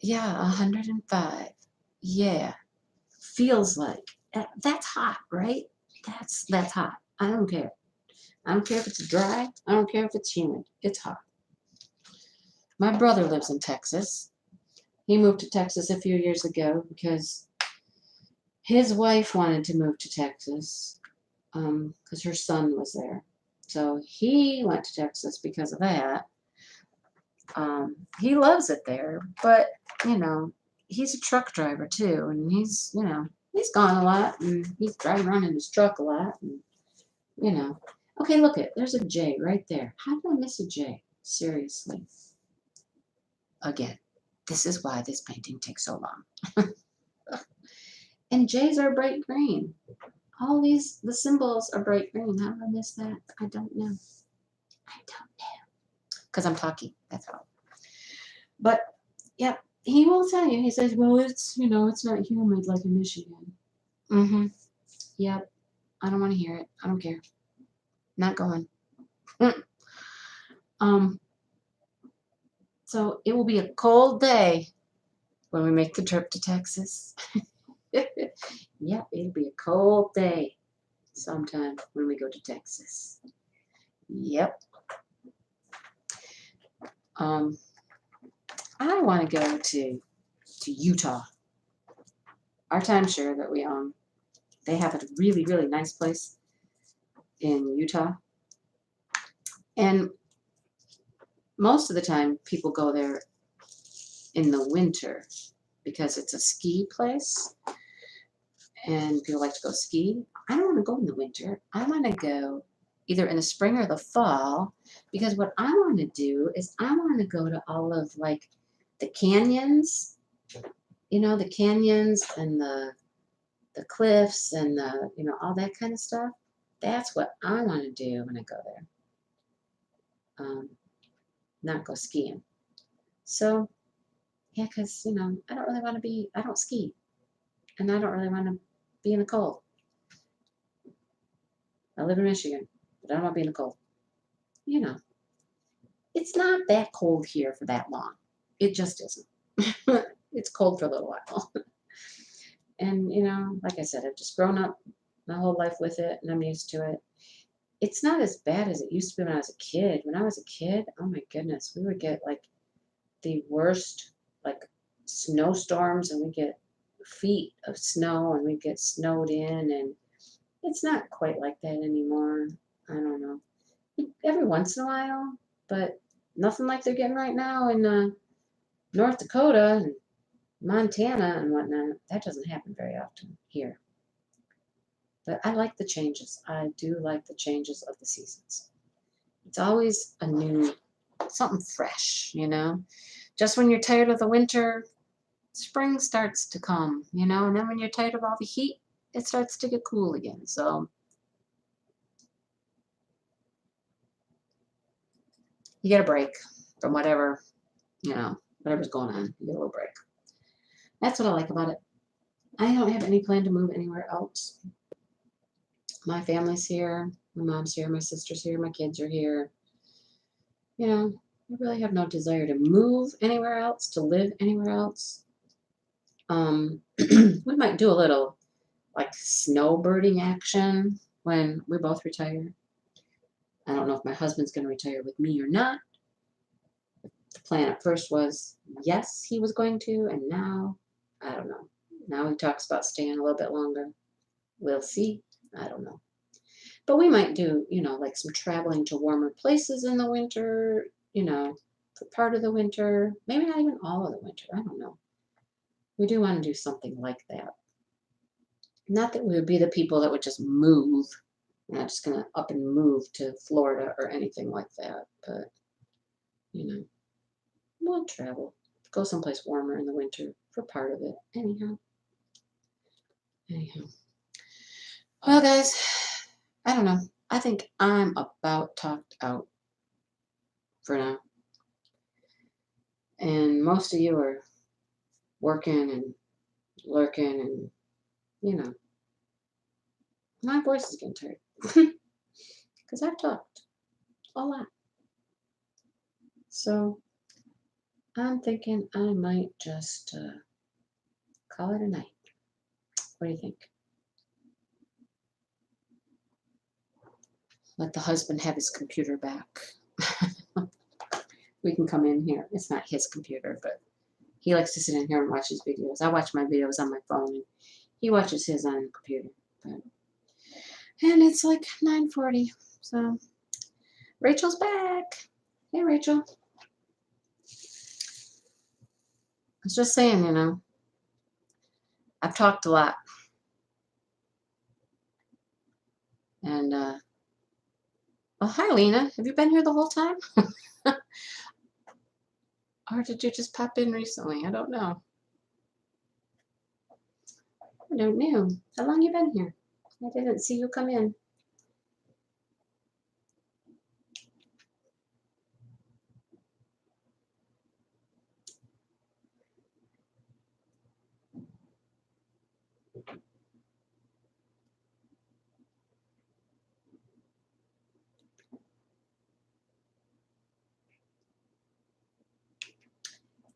Yeah, 105. Yeah, feels like. That's hot, right? That's hot. I don't care. I don't care if it's dry. I don't care if it's humid. It's hot. My brother lives in Texas. He moved to Texas a few years ago because his wife wanted to move to Texas because her son was there. So he went to Texas because of that. He loves it there, but you know, he's a truck driver too, and he's gone a lot, and he's driving around in his truck a lot, and you know. Okay, look it. There's a J right there. How did I miss a J? Seriously. Again, this is why this painting takes so long. And J's are bright green. All the symbols are bright green. How did I miss that? I don't know. I don't know. Because I'm talking. That's all. But, yeah, he will tell you. He says, well, it's not humid like in Michigan. Mm-hmm. Yep. I don't want to hear it. I don't care. Not going. um. So it will be a cold day when we make the trip to Texas. Yep, it'll be a cold day sometime when we go to Texas. Yep. Um, I want to go to Utah. Our timeshare that we own, they have a really, really nice place in Utah. And most of the time, people go there in the winter because it's a ski place and people like to go ski. I don't want to go in the winter. I want to go either in the spring or the fall because what I want to do is I want to go to all of like the canyons, the canyons and the cliffs and all that kind of stuff. That's what I want to do when I go there. Not go skiing. So yeah, because I don't really want to be. I don't ski, and I don't really want to be in the cold. I live in Michigan, but I don't want to be in the cold. You know, it's not that cold here for that long. It just isn't. It's cold for a little while. And like I said, I've just grown up my whole life with it, and I'm used to it. It's not as bad as it used to be when I was a kid. When I was a kid, oh my goodness, we would get like the worst like snowstorms, and we get feet of snow, and we get snowed in, and it's not quite like that anymore. I don't know. Every once in a while, but nothing like they're getting right now in North Dakota and Montana and whatnot. That doesn't happen very often here. But I like the changes. I do like the changes of the seasons. It's always a new, something fresh. Just when you're tired of the winter, spring starts to come, and then when you're tired of all the heat, it starts to get cool again. So you get a break from whatever's going on. You get a little break. That's what I like about it. I don't have any plan to move anywhere else. My family's here. My mom's here. My sister's here. My kids are here. I really have no desire to move anywhere else, to live anywhere else. We might do a little like snowbirding action when we both retire. I don't know if my husband's going to retire with me or not. The plan at first was yes, he was going to, and now I don't know. Now he talks about staying a little bit longer. We'll see. I don't know. But we might do, like some traveling to warmer places in the winter, for part of the winter. Maybe not even all of the winter. I don't know. We do want to do something like that. Not that we would be the people that would just move. We're not just going to up and move to Florida or anything like that. But, we'll travel. Go someplace warmer in the winter for part of it. Anyhow. Well, guys, I don't know. I think I'm about talked out for now. And most of you are working and lurking, and, my voice is getting tired. Because I've talked a lot. So, I'm thinking I might just call it a night. What do you think? Let the husband have his computer back. We can come in here. It's not his computer, but he likes to sit in here and watch his videos. I watch my videos on my phone, and he watches his on the computer. But, and it's like 9:40, so Rachel's back. Hey, Rachel. I was just saying, I've talked a lot, and well, hi, Lena. Have you been here the whole time, or did you just pop in recently? I don't know. I don't know. How long you been here? I didn't see you come in.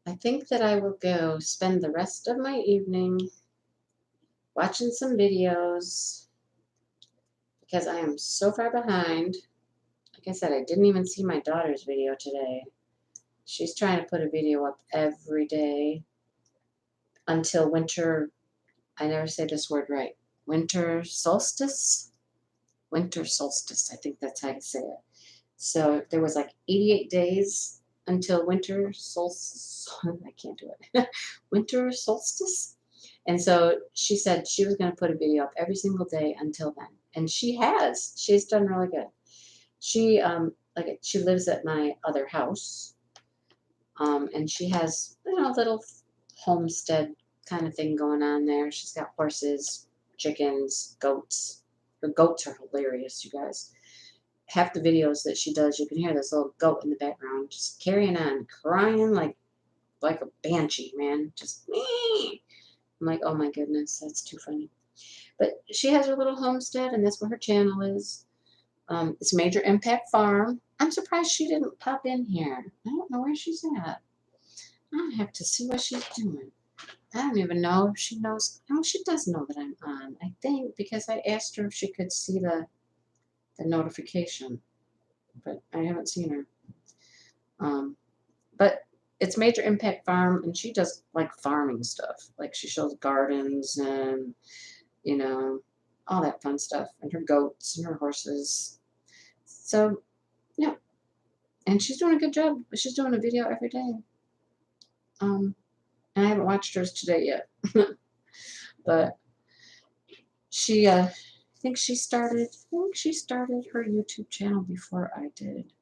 I think that I will go spend the rest of my evening watching some videos because I am so far behind. Like I said, I didn't even see my daughter's video today. She's trying to put a video up every day until winter. I never say this word right. Winter solstice? Winter solstice. I think that's how you say it. So there was like 88 days until winter solstice. I can't do it. Winter solstice. And so she said she was going to put a video up every single day until then. And she has. She's done really good. She she lives at my other house. And she has, a little homestead kind of thing going on there. She's got horses, chickens, goats. Her goats are hilarious, you guys. Half the videos that she does, you can hear this little goat in the background just carrying on, crying like a banshee, man. Just me. I'm like, oh my goodness, that's too funny. But she has her little homestead, and that's where her channel is. It's Major Impact Farm. I'm surprised she didn't pop in here. I don't know where she's at. I have to see what she's doing. I don't even know if she knows. Oh, she does know that I'm on, I think, because I asked her if she could see the notification, but I haven't seen her. But it's Major Impact Farm, and she does like farming stuff. Like she shows gardens and, you know, all that fun stuff, and her goats and her horses. So, yeah. And she's doing a good job. She's doing a video every day. And I haven't watched hers today yet. But I think she started her YouTube channel before I did.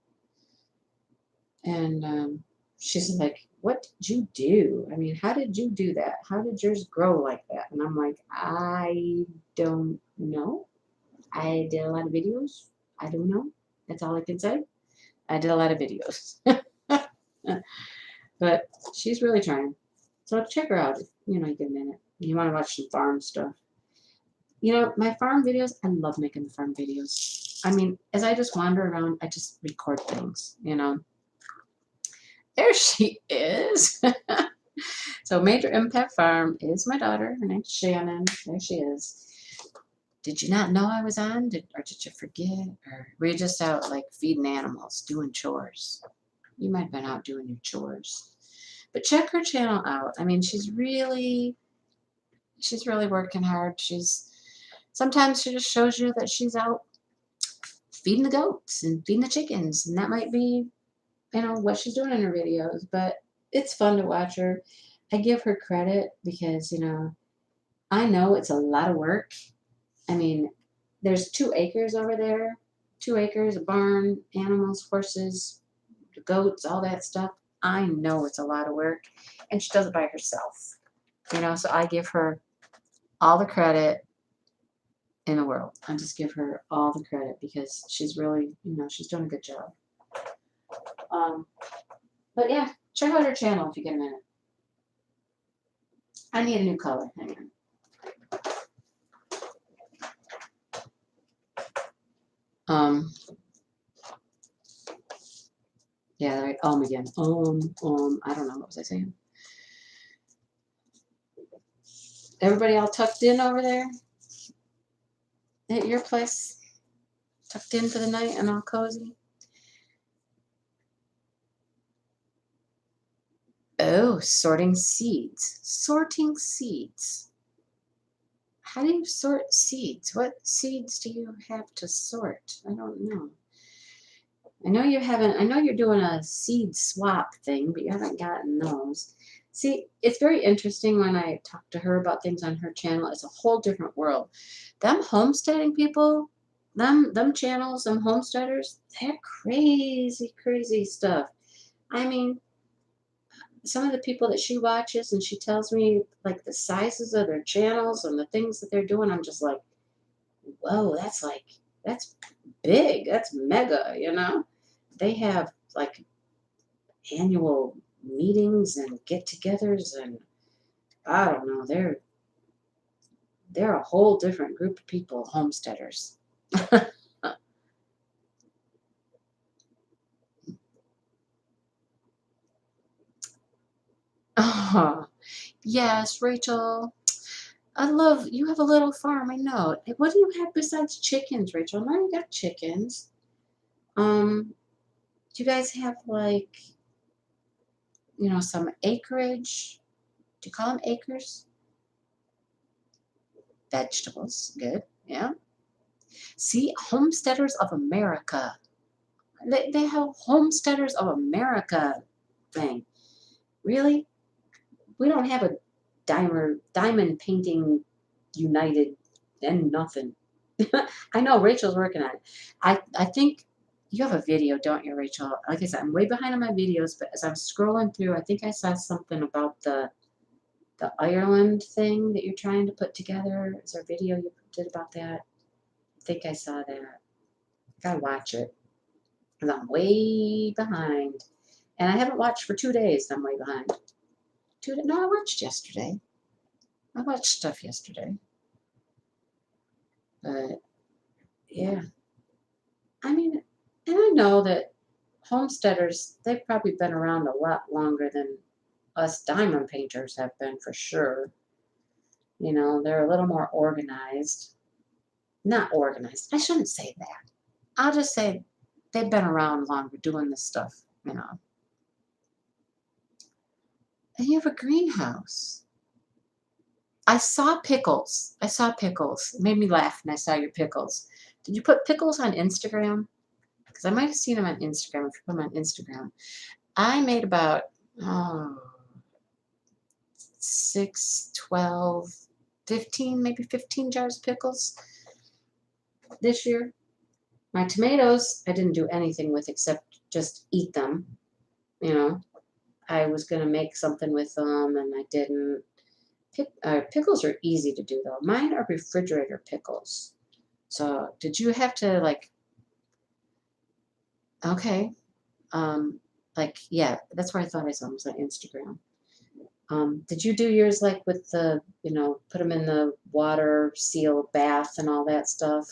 And she's like, what did you do? I mean, how did you do that? How did yours grow like that? And I'm like, I don't know. I did a lot of videos. I don't know. That's all I can say. I did a lot of videos. But she's really trying. So check her out if you get a minute. You want to watch some farm stuff. My farm videos, I love making the farm videos. I mean, as I just wander around, I just record things. There she is. So Major Impact Farm is my daughter. Her name's Shannon. There she is. Did you not know I was on? Or did you forget? Or were you just out like feeding animals, doing chores? You might have been out doing your chores. But check her channel out. I mean, she's really working hard. Sometimes she just shows you that she's out feeding the goats and feeding the chickens, and that might be, what she's doing in her videos. But it's fun to watch her. I give her credit because, I know it's a lot of work. I mean, there's 2 acres over there, 2 acres, a barn, animals, horses, goats, all that stuff. I know it's a lot of work, and she does it by herself. So I give her all the credit in the world. I just give her all the credit because she's really, she's doing a good job. But yeah, check out her channel if you get a minute. I need a new color. Hang on. Yeah, right. Again. I don't know. What was I saying? Everybody all tucked in over there at your place? Tucked in for the night and all cozy? Oh, sorting seeds. Sorting seeds. How do you sort seeds? What seeds do you have to sort? I don't know. I know you haven't, I know you're doing a seed swap thing, but you haven't gotten those. See, it's very interesting when I talk to her about things on her channel. It's a whole different world. Them homesteading people, them channels, them homesteaders, they're crazy, crazy stuff. I mean, some of the people that she watches and she tells me like the sizes of their channels and the things that they're doing, I'm just like, whoa, that's big. That's mega, you know? They have like annual meetings and get-togethers and I don't know, they're a whole different group of people, homesteaders. Oh, yes, Rachel. I love you have a little farm, I know. What do you have besides chickens, Rachel? I know you got chickens. Do you guys have like, some acreage? Do you call them acres? Vegetables. Good. Yeah. See, Homesteaders of America. They have Homesteaders of America thing. Really? We don't have a diamond painting united and nothing. I know Rachel's working on it. I think you have a video, don't you, Rachel? Like I said, I'm way behind on my videos, but as I'm scrolling through, I think I saw something about the Ireland thing that you're trying to put together. Is there a video you did about that? I think I saw that. Gotta watch it because I'm way behind. And I haven't watched for 2 days. I'm way behind. No, I watched yesterday. I watched stuff yesterday. But yeah, I mean, and I know that homesteaders, they've probably been around a lot longer than us diamond painters have been for sure. They're a little more organized. Not organized. I shouldn't say that. I'll just say they've been around longer doing this stuff. And you have a greenhouse. I saw pickles. I saw pickles. It made me laugh when I saw your pickles. Did you put pickles on Instagram? Because I might have seen them on Instagram if you put them on Instagram. I made about, oh, 6, 12, 15, maybe 15 jars of pickles this year. My tomatoes, I didn't do anything with except just eat them. You know, I was going to make something with them and I didn't. Pickles are easy to do though. Mine are refrigerator pickles. So did you have to like, okay, yeah, that's where I thought I saw them was on Instagram. Did you do yours like with put them in the water, seal bath and all that stuff?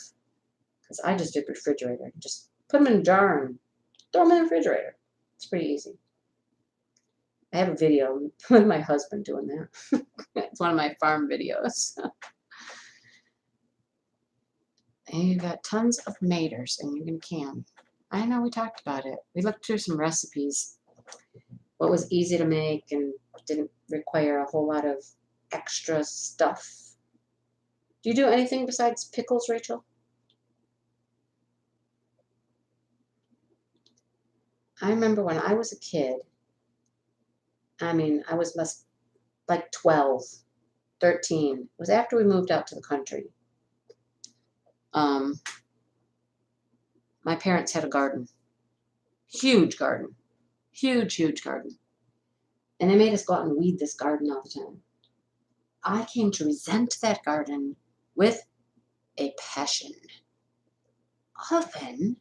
Because I just did refrigerator. Just put them in a jar and throw them in the refrigerator. It's pretty easy. I have a video with my husband doing that. It's one of my farm videos. And you've got tons of maters and you can can. I know we talked about it. We looked through some recipes. What was easy to make and didn't require a whole lot of extra stuff. Do you do anything besides pickles, Rachel? I remember when I was a kid, I mean, I was like 12, 13. It was after we moved out to the country. Um, my parents had a garden. Huge garden. Huge, huge garden. And they made us go out and weed this garden all the time. I came to resent that garden with a passion. Oven?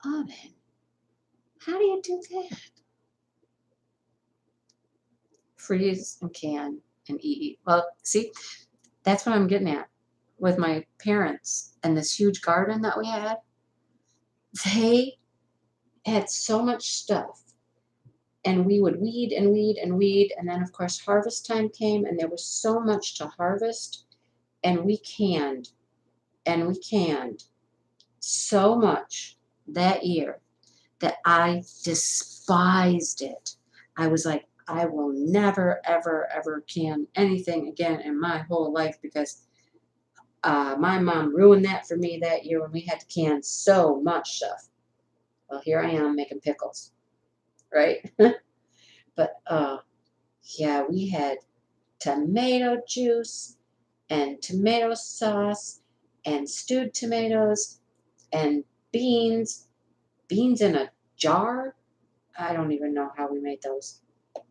Oven? How do you do that? Freeze and can and eat. Well, see, that's what I'm getting at with my parents and this huge garden that we had. They had so much stuff. And we would weed and weed and weed. And then, of course, harvest time came, and there was so much to harvest. And we canned and we canned so much that year that I despised it. I was like, I will never, ever, ever can anything again in my whole life because my mom ruined that for me that year when we had to can so much stuff. Well, here I am making pickles, right? But yeah, we had tomato juice and tomato sauce and stewed tomatoes and beans, beans in a jar. I don't even know how we made those.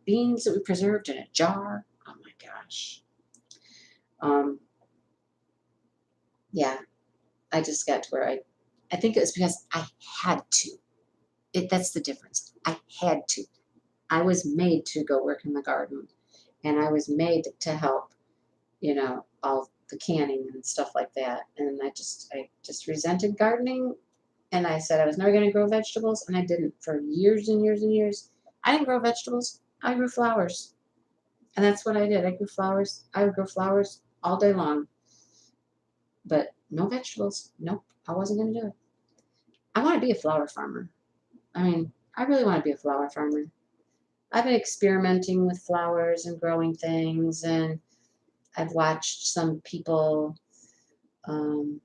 Beans that we preserved in a jar. Oh my gosh. Um, yeah, I just got to where I think it was because I had to. That's the difference. I had to. I was made to go work in the garden, and I was made to help, all the canning and stuff like that. And I just resented gardening, and I said I was never going to grow vegetables, and I didn't for years and years and years. I didn't grow vegetables. I grew flowers, and that's what I did. I grew flowers. I would grow flowers all day long, but no vegetables. Nope, I wasn't going to do it. I want to be a flower farmer. I mean, I really want to be a flower farmer. I've been experimenting with flowers and growing things, and I've watched some people um,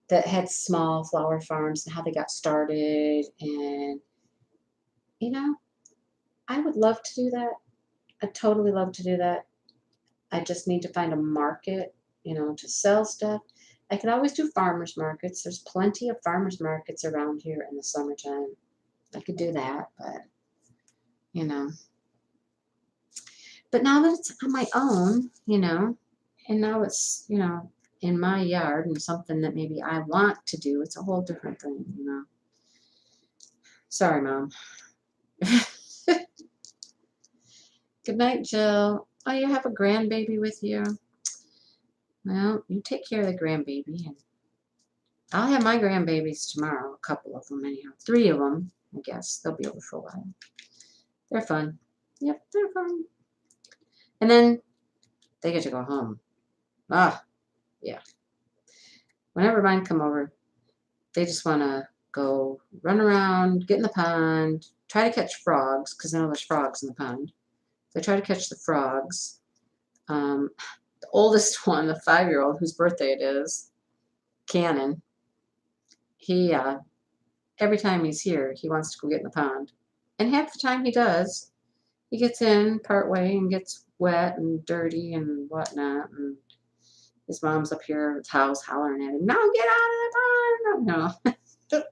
that had small flower farms and how they got started. And, you know, I would love to do that. I totally love to do that. I just need to find a market, to sell stuff. I could always do farmers markets. There's plenty of farmers markets around here in the summertime. I could do that, but, you know. But now that it's on my own, and now it's, in my yard and something that maybe I want to do, it's a whole different thing. Sorry, Mom. Good night, Jill. Oh, you have a grandbaby with you? Well, you take care of the grandbaby, and I'll have my grandbabies tomorrow. A couple of them, anyhow. 3 of them, I guess. They'll be over for a while. They're fun. Yep, they're fun. And then they get to go home. Ah, yeah. Whenever mine come over, they just want to go run around, get in the pond, try to catch frogs, because I know there's frogs in the pond. They try to catch the frogs. The oldest one, the 5-year-old, whose birthday it is, Cannon, he, every time he's here, he wants to go get in the pond. And half the time he does. He gets in part way and gets wet and dirty and whatnot. And his mom's up here at his house hollering at him, "No, get out of the pond!" No.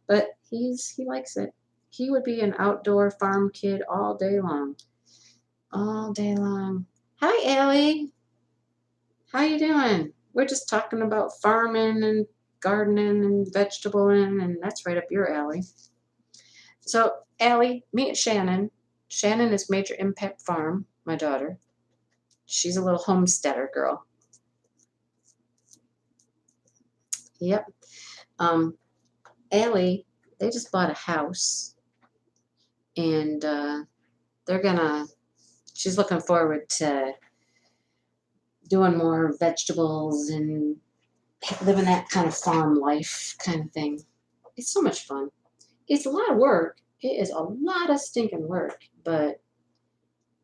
But he likes it. He would be an outdoor farm kid all day long. All day long. Hi, Ellie. How you doing? We're just talking about farming and gardening and vegetabling, and that's right up your alley. So, Allie, meet Shannon. Shannon is Major Impact Farm, my daughter. She's a little homesteader girl. Yep. Allie, they just bought a house, and she's looking forward to doing more vegetables and living that kind of farm life kind of thing. It's so much fun. It's a lot of work. It is a lot of stinking work, but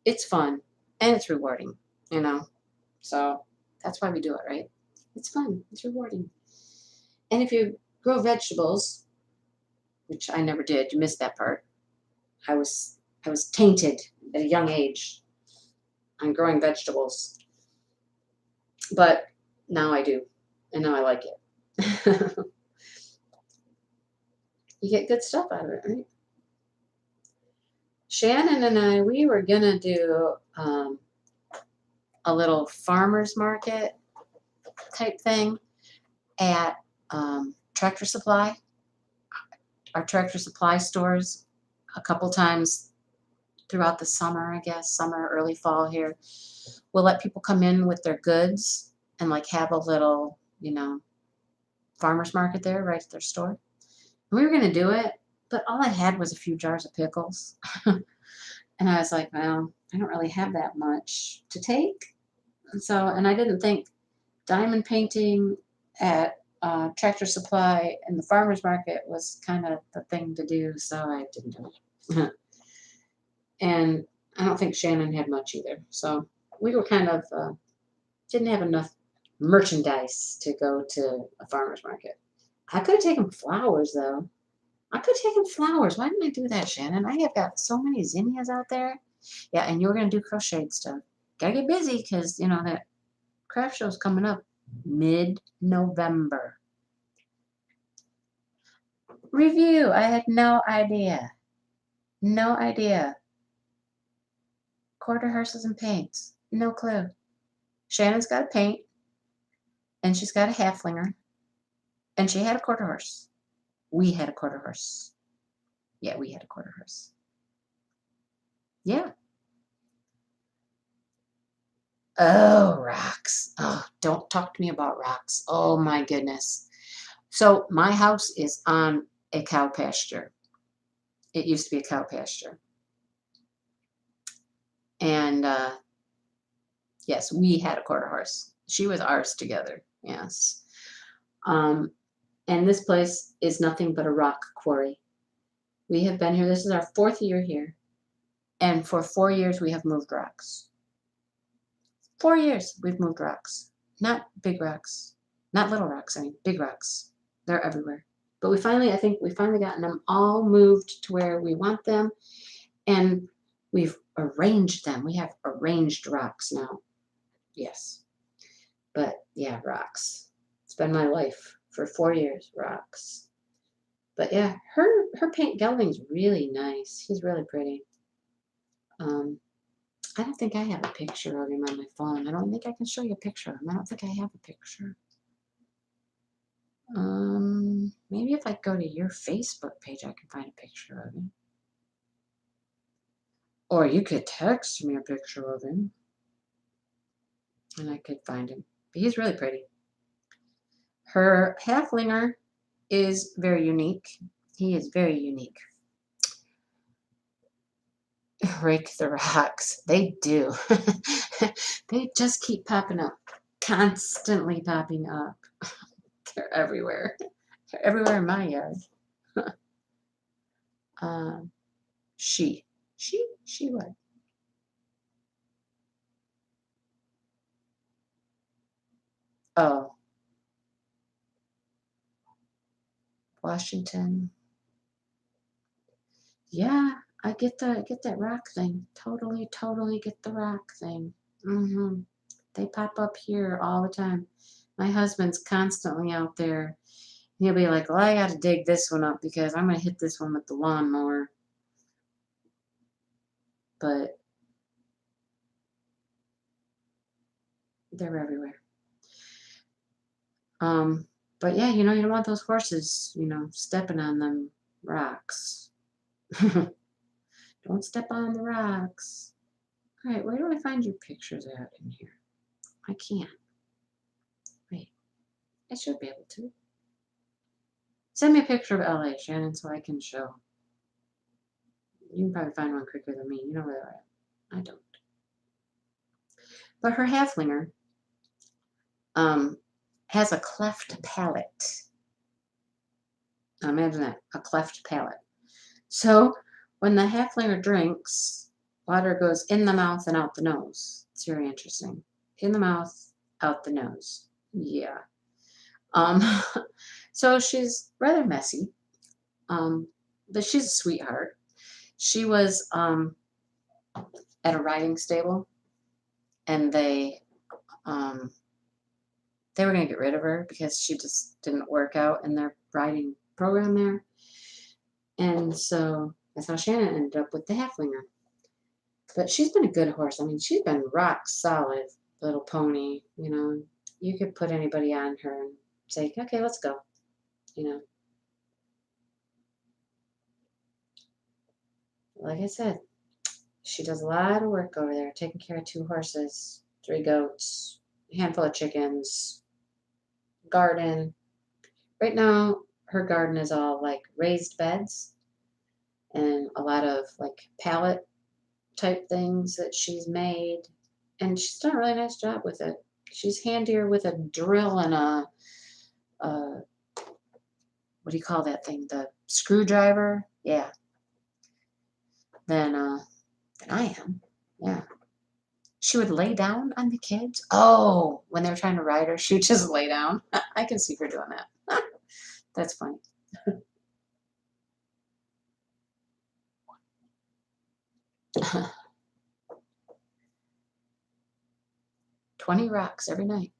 it's fun and it's rewarding. So that's why we do it, right? It's fun. It's rewarding. And if you grow vegetables, which I never did, you missed that part. I was tainted at a young age on growing vegetables, but now I do, and now I like it. You get good stuff out of it, right? Shannon and I, we were gonna do a little farmers market type thing at Tractor Supply, our Tractor Supply stores, a couple times throughout the summer, I guess, summer, early fall here. We'll let people come in with their goods and like have a little, farmers market there right at their store. And we were going to do it, but all I had was a few jars of pickles. And I was like, well, I don't really have that much to take. And so, and I didn't think diamond painting at Tractor Supply and the farmer's market was kind of the thing to do. So I didn't do it. And I don't think Shannon had much either. So we were kind of, didn't have enough merchandise to go to a farmer's market. I could have taken flowers though. I could have taken flowers. Why didn't I do that, Shannon? I have got so many zinnias out there. Yeah, and you're gonna do crocheted stuff. Gotta get busy because you know that craft show's coming up mid-November. Review. I had no idea. No idea. Quarter horses and paints. No clue. Shannon's got a paint, and she's got a halflinger, and she had a quarter horse. We had a quarter horse. Yeah, we had a quarter horse. Yeah. Oh, rocks. Oh, don't talk to me about rocks. Oh my goodness. So my house is on a cow pasture. It used to be a cow pasture. And yes, we had a quarter horse. She was ours together. Yes. Um, and this place is nothing but a rock quarry. We have been here. This is our 4th year here. And for 4 years, we have moved rocks. 4 years, we've moved rocks. Not big rocks. Not little rocks, I mean, big rocks. They're everywhere. But we finally, I think we finally gotten them all moved to where we want them. And we've arranged them. We have arranged rocks now. Yes. But yeah, rocks. It's been my life for 4 years, rocks. But yeah, her paint gelding's really nice. He's really pretty. I don't think I have a picture of him on my phone. I don't think I can show you a picture of him. I don't think I have a picture. Maybe if I go to your Facebook page, I can find a picture of him. Or you could text me a picture of him, and I could find him. But he's really pretty. Her halflinger is very unique. He is very unique. Rake the rocks. They do. They just keep popping up. Constantly popping up. They're everywhere. They're everywhere in my yard. um, she what? Oh, Washington. Yeah, I get that rock thing. Totally get the rock thing. They pop up here all the time. My husband's constantly out there. He'll be like, "Well, I got to dig this one up because I'm gonna hit this one with the lawnmower." But they're everywhere. But yeah, you don't want those horses, stepping on them rocks. Don't step on the rocks. All right, where do I find your pictures at in here? I can't. Wait, I should be able to. Send me a picture of LA, Shannon, so I can show. You can probably find one quicker than me. You know where they're at. I don't. But her halflinger has a cleft palate. Now imagine that, a cleft palate. So when the halflinger drinks, water goes in the mouth and out the nose. It's very interesting. In the mouth, out the nose. Yeah. Um, so she's rather messy, but she's a sweetheart. She was at a riding stable, and they were going to get rid of her because she just didn't work out in their riding program there. And so that's how Shannon ended up with the halflinger. But she's been a good horse. I mean, she's been rock solid little pony. You could put anybody on her and say, okay, let's go. Like I said, she does a lot of work over there, taking care of 2 horses, 3 goats, a handful of chickens, garden. Right now, her garden is all like raised beds. and a lot of like palette type things that she's made. And she's done a really nice job with it. She's handier with a drill and a what do you call that thing? The screwdriver? Yeah, than I am. Yeah. She would lay down on the kids. Oh, when they were trying to ride her, she would just lay down. I can see her doing that. That's funny. 20 rocks every night.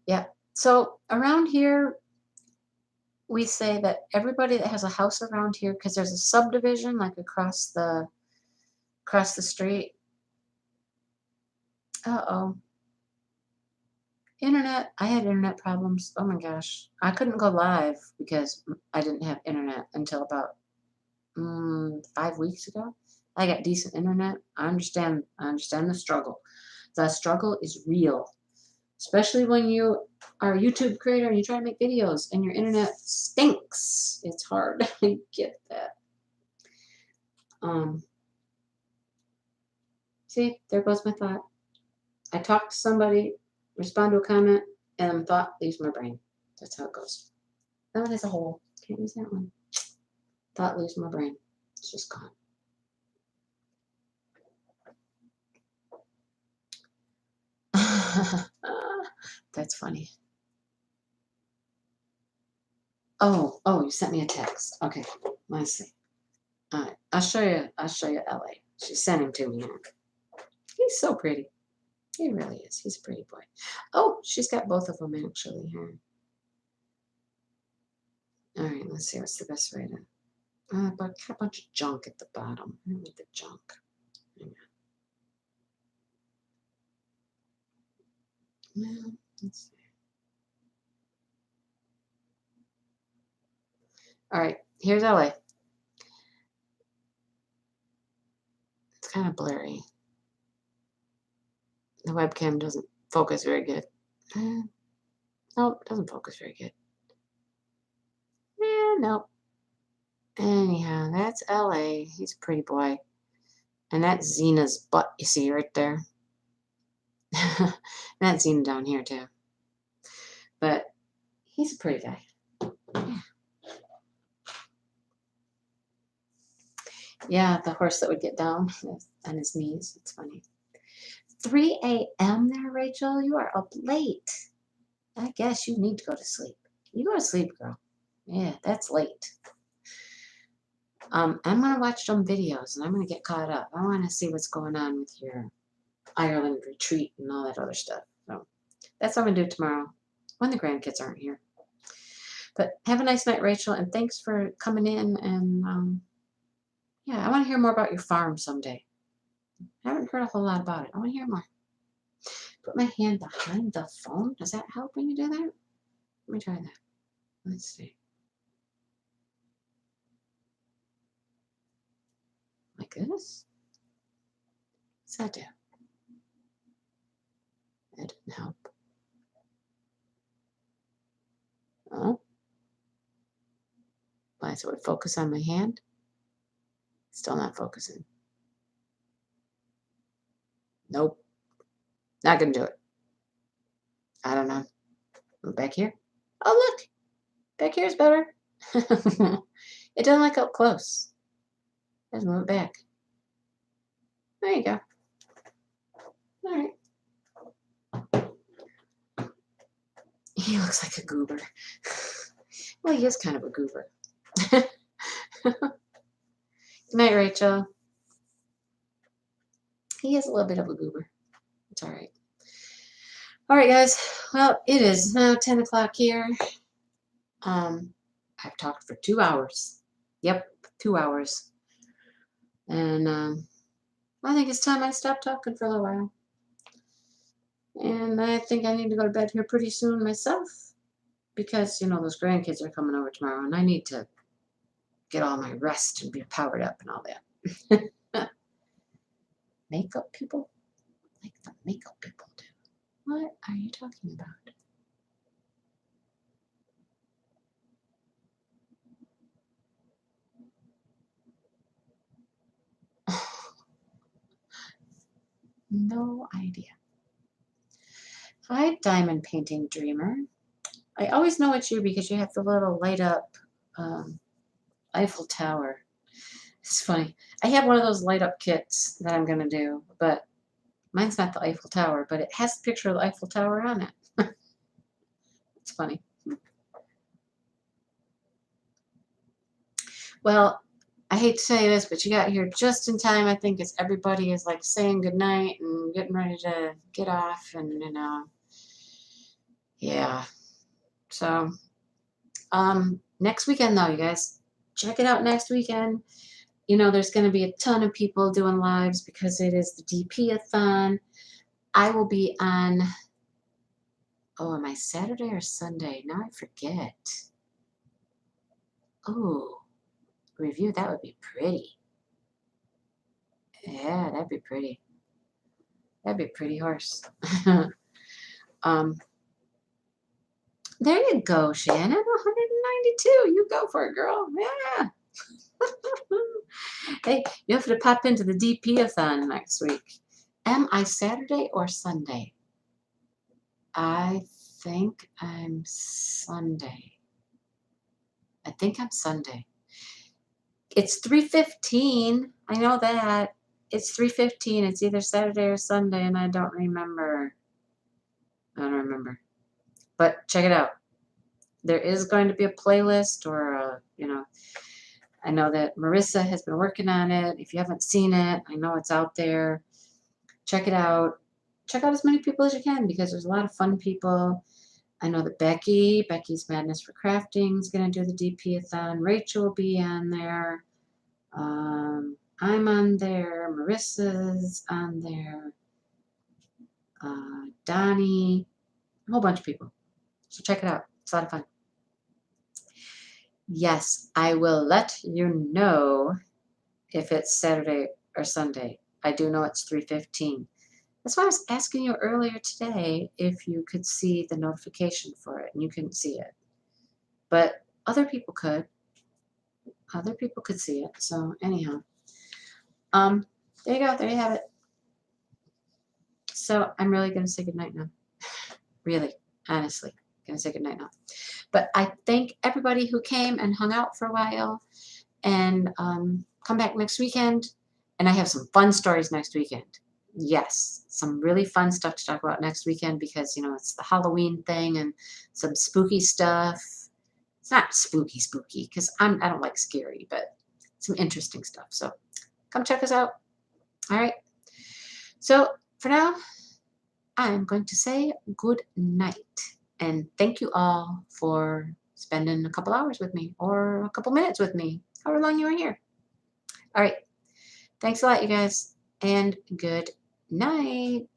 Yeah. So around here, we say that everybody that has a house around here, because there's a subdivision like across the street. Uh-oh. Internet. I had internet problems. Oh my gosh. I couldn't go live because I didn't have internet until about 5 weeks ago. I got decent internet. I understand. I understand the struggle. The struggle is real, especially when you are a YouTube creator and you try to make videos and your internet stinks. It's hard. I get that. Um, See, there goes my thought. I talk to somebody, respond to a comment, and thought leaves my brain. That's how it goes. That one has a hole. Can't use that one. Thought leaves my brain. It's just gone. That's funny. Oh, you sent me a text. Okay, let's see. All right, I'll show you. I'll show you LA. She sent him to me. He's so pretty. He really is. He's a pretty boy. Oh, she's got both of them actually here. All right, let's see. What's the best way to? But got a bunch of junk at the bottom. I don't need the junk. Hang on. Well, let's see. All right, here's LA. It's kind of blurry. The webcam doesn't focus very good. Nope, doesn't focus very good. Nope. Anyhow, that's LA. He's a pretty boy. And that's Zena's butt you see right there. And that's Zena down here too. But he's a pretty guy. Yeah. Yeah, the horse that would get down on his knees. It's funny. 3 a.m. there, Rachel? You are up late. I guess you need to go to sleep. You go to sleep, girl. Yeah, that's late. I'm going to watch some videos and I'm going to get caught up. I want to see what's going on with your Ireland retreat and all that other stuff. So that's what I'm going to do tomorrow when the grandkids aren't here. But have a nice night, Rachel, and thanks for coming in. And yeah, I want to hear more about your farm someday. I haven't heard a whole lot about it. I want to hear more. Put my hand behind the phone. Does that help when you do that? Let me try that. Let's see. Like this? What's that do? That didn't help. Oh. Why, so it would focus on my hand? Still not focusing. Nope. Not gonna do it. I don't know. Move back here. Oh, look. Back here is better. It doesn't like up close. Let's move it back. There you go. All right. He looks like a goober. Well, he is kind of a goober. Good night, Rachel. He is a little bit of a goober. It's all right. All right, guys. Well, it is now 10 o'clock here. I've talked for 2 hours. Yep, 2 hours. And I think it's time I stopped talking for a little while. And I think I need to go to bed here pretty soon myself. Because, those grandkids are coming over tomorrow. And I need to get all my rest and be powered up and all that. Makeup people? Like the makeup people do. What are you talking about? No idea. Hi, Diamond Painting Dreamer. I always know it's you because you have the little light up um, Eiffel Tower. It's funny. I have one of those light up kits that I'm going to do, but mine's not the Eiffel Tower, but it has the picture of the Eiffel Tower on it. It's funny. Well, I hate to say this, but you got here just in time, I think, as everybody is like saying goodnight and getting ready to get off. And, yeah. So, next weekend, though, you guys, check it out next weekend. There's going to be a ton of people doing lives because it is the DP-a-thon. I will be on, oh, am I Saturday or Sunday? Now I forget. Oh, review, that would be pretty. Yeah, that'd be pretty. That'd be a pretty horse. um, there you go, Shannon. 192. You go for it, girl. Yeah. Hey, you have to pop into the DP-a-thon next week. Am I Saturday or Sunday? I think I'm Sunday. I think I'm Sunday. It's 3:15. I know that. It's 3:15. It's either Saturday or Sunday, and I don't remember. I don't remember. But check it out. There is going to be a playlist or I know that Marissa has been working on it. If you haven't seen it, I know it's out there. Check it out. Check out as many people as you can because there's a lot of fun people. I know that Becky's Madness for Crafting is going to do the DP-a-thon. Rachel will be on there. I'm on there. Marissa's on there. Donnie. A whole bunch of people. So check it out. It's a lot of fun. Yes, I will let you know if it's Saturday or Sunday. I do know it's 3:15. That's why I was asking you earlier today if you could see the notification for it, and you couldn't see it. But other people could. Other people could see it. So anyhow, there you go. There you have it. So I'm really going to say goodnight now. Really, honestly, going to say goodnight now. But I thank everybody who came and hung out for a while, and come back next weekend. And I have some fun stories next weekend. Yes, some really fun stuff to talk about next weekend because, it's the Halloween thing and some spooky stuff. It's not spooky because I don't like scary, but some interesting stuff. So come check us out. All right. So for now, I'm going to say good night and thank you all for spending a couple hours with me or a couple minutes with me, however long you were here. All right. Thanks a lot, you guys, and good night.